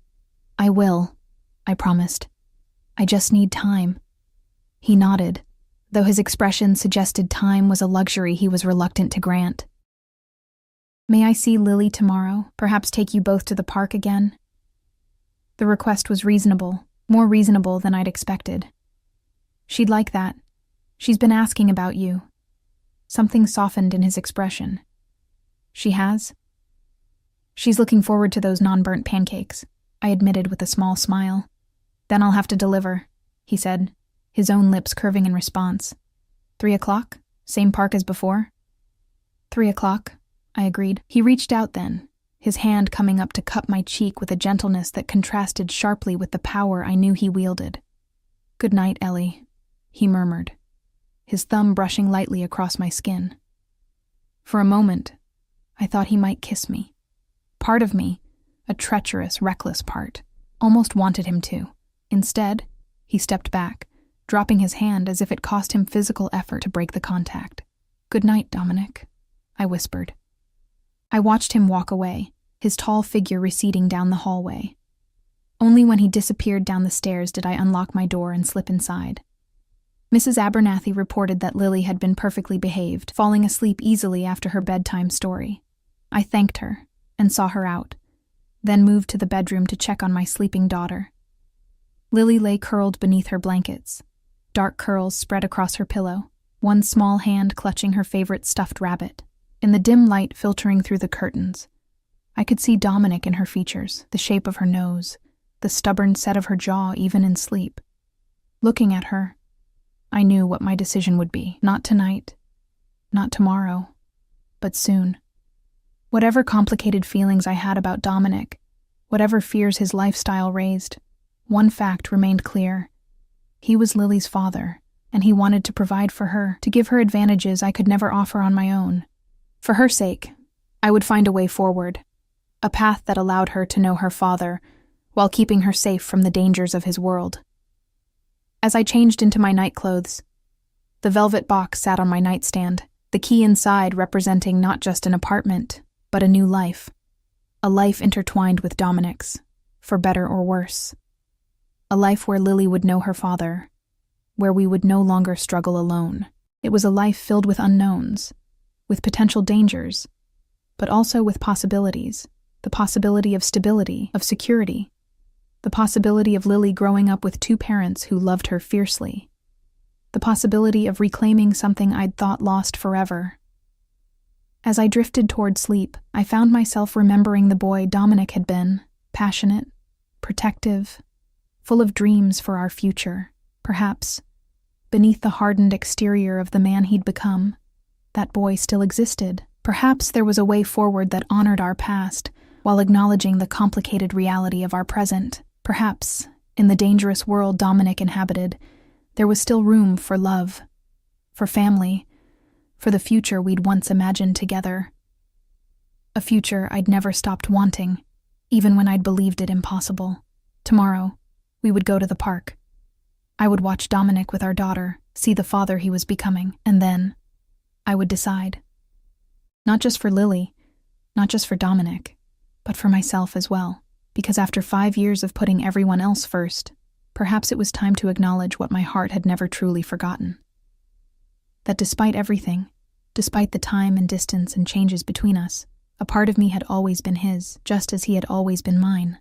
"I will," I promised. "I just need time." He nodded, though his expression suggested time was a luxury he was reluctant to grant. "May I see Lily tomorrow? Perhaps take you both to the park again?" The request was reasonable, more reasonable than I'd expected. "She'd like that. She's been asking about you." Something softened in his expression. "She has?" "She's looking forward to those non-burnt pancakes," I admitted with a small smile. "Then I'll have to deliver," he said, his own lips curving in response. 3 o'clock? Same park as before?" 3 o'clock, I agreed. He reached out then, his hand coming up to cup my cheek with a gentleness that contrasted sharply with the power I knew he wielded. "Good night, Ellie," he murmured, his thumb brushing lightly across my skin. For a moment, I thought he might kiss me. Part of me, a treacherous, reckless part, almost wanted him to. Instead, he stepped back, dropping his hand as if it cost him physical effort to break the contact. "Good night, Dominic," I whispered. I watched him walk away, his tall figure receding down the hallway. Only when he disappeared down the stairs did I unlock my door and slip inside. Mrs. Abernathy reported that Lily had been perfectly behaved, falling asleep easily after her bedtime story. I thanked her and saw her out, then moved to the bedroom to check on my sleeping daughter. Lily lay curled beneath her blankets, dark curls spread across her pillow, one small hand clutching her favorite stuffed rabbit. In the dim light filtering through the curtains, I could see Dominic in her features, the shape of her nose, the stubborn set of her jaw even in sleep. Looking at her, I knew what my decision would be. Not tonight, not tomorrow, but soon. Whatever complicated feelings I had about Dominic, whatever fears his lifestyle raised, one fact remained clear. He was Lily's father, and he wanted to provide for her, to give her advantages I could never offer on my own. For her sake, I would find a way forward, a path that allowed her to know her father, while keeping her safe from the dangers of his world. As I changed into my nightclothes, the velvet box sat on my nightstand, the key inside representing not just an apartment, but a new life. A life intertwined with Dominic's, for better or worse. A life where Lily would know her father, where we would no longer struggle alone. It was a life filled with unknowns, with potential dangers, but also with possibilities. The possibility of stability, of security. The possibility of Lily growing up with 2 parents who loved her fiercely. The possibility of reclaiming something I'd thought lost forever. As I drifted toward sleep, I found myself remembering the boy Dominic had been, passionate, protective, full of dreams for our future. Perhaps, beneath the hardened exterior of the man he'd become, that boy still existed. Perhaps there was a way forward that honored our past, while acknowledging the complicated reality of our present. Perhaps, in the dangerous world Dominic inhabited, there was still room for love, for family, for the future we'd once imagined together. A future I'd never stopped wanting, even when I'd believed it impossible. Tomorrow, we would go to the park. I would watch Dominic with our daughter, see the father he was becoming, and then I would decide. Not just for Lily, not just for Dominic, but for myself as well. Because after 5 years of putting everyone else first, perhaps it was time to acknowledge what my heart had never truly forgotten. That despite everything, despite the time and distance and changes between us, a part of me had always been his, just as he had always been mine.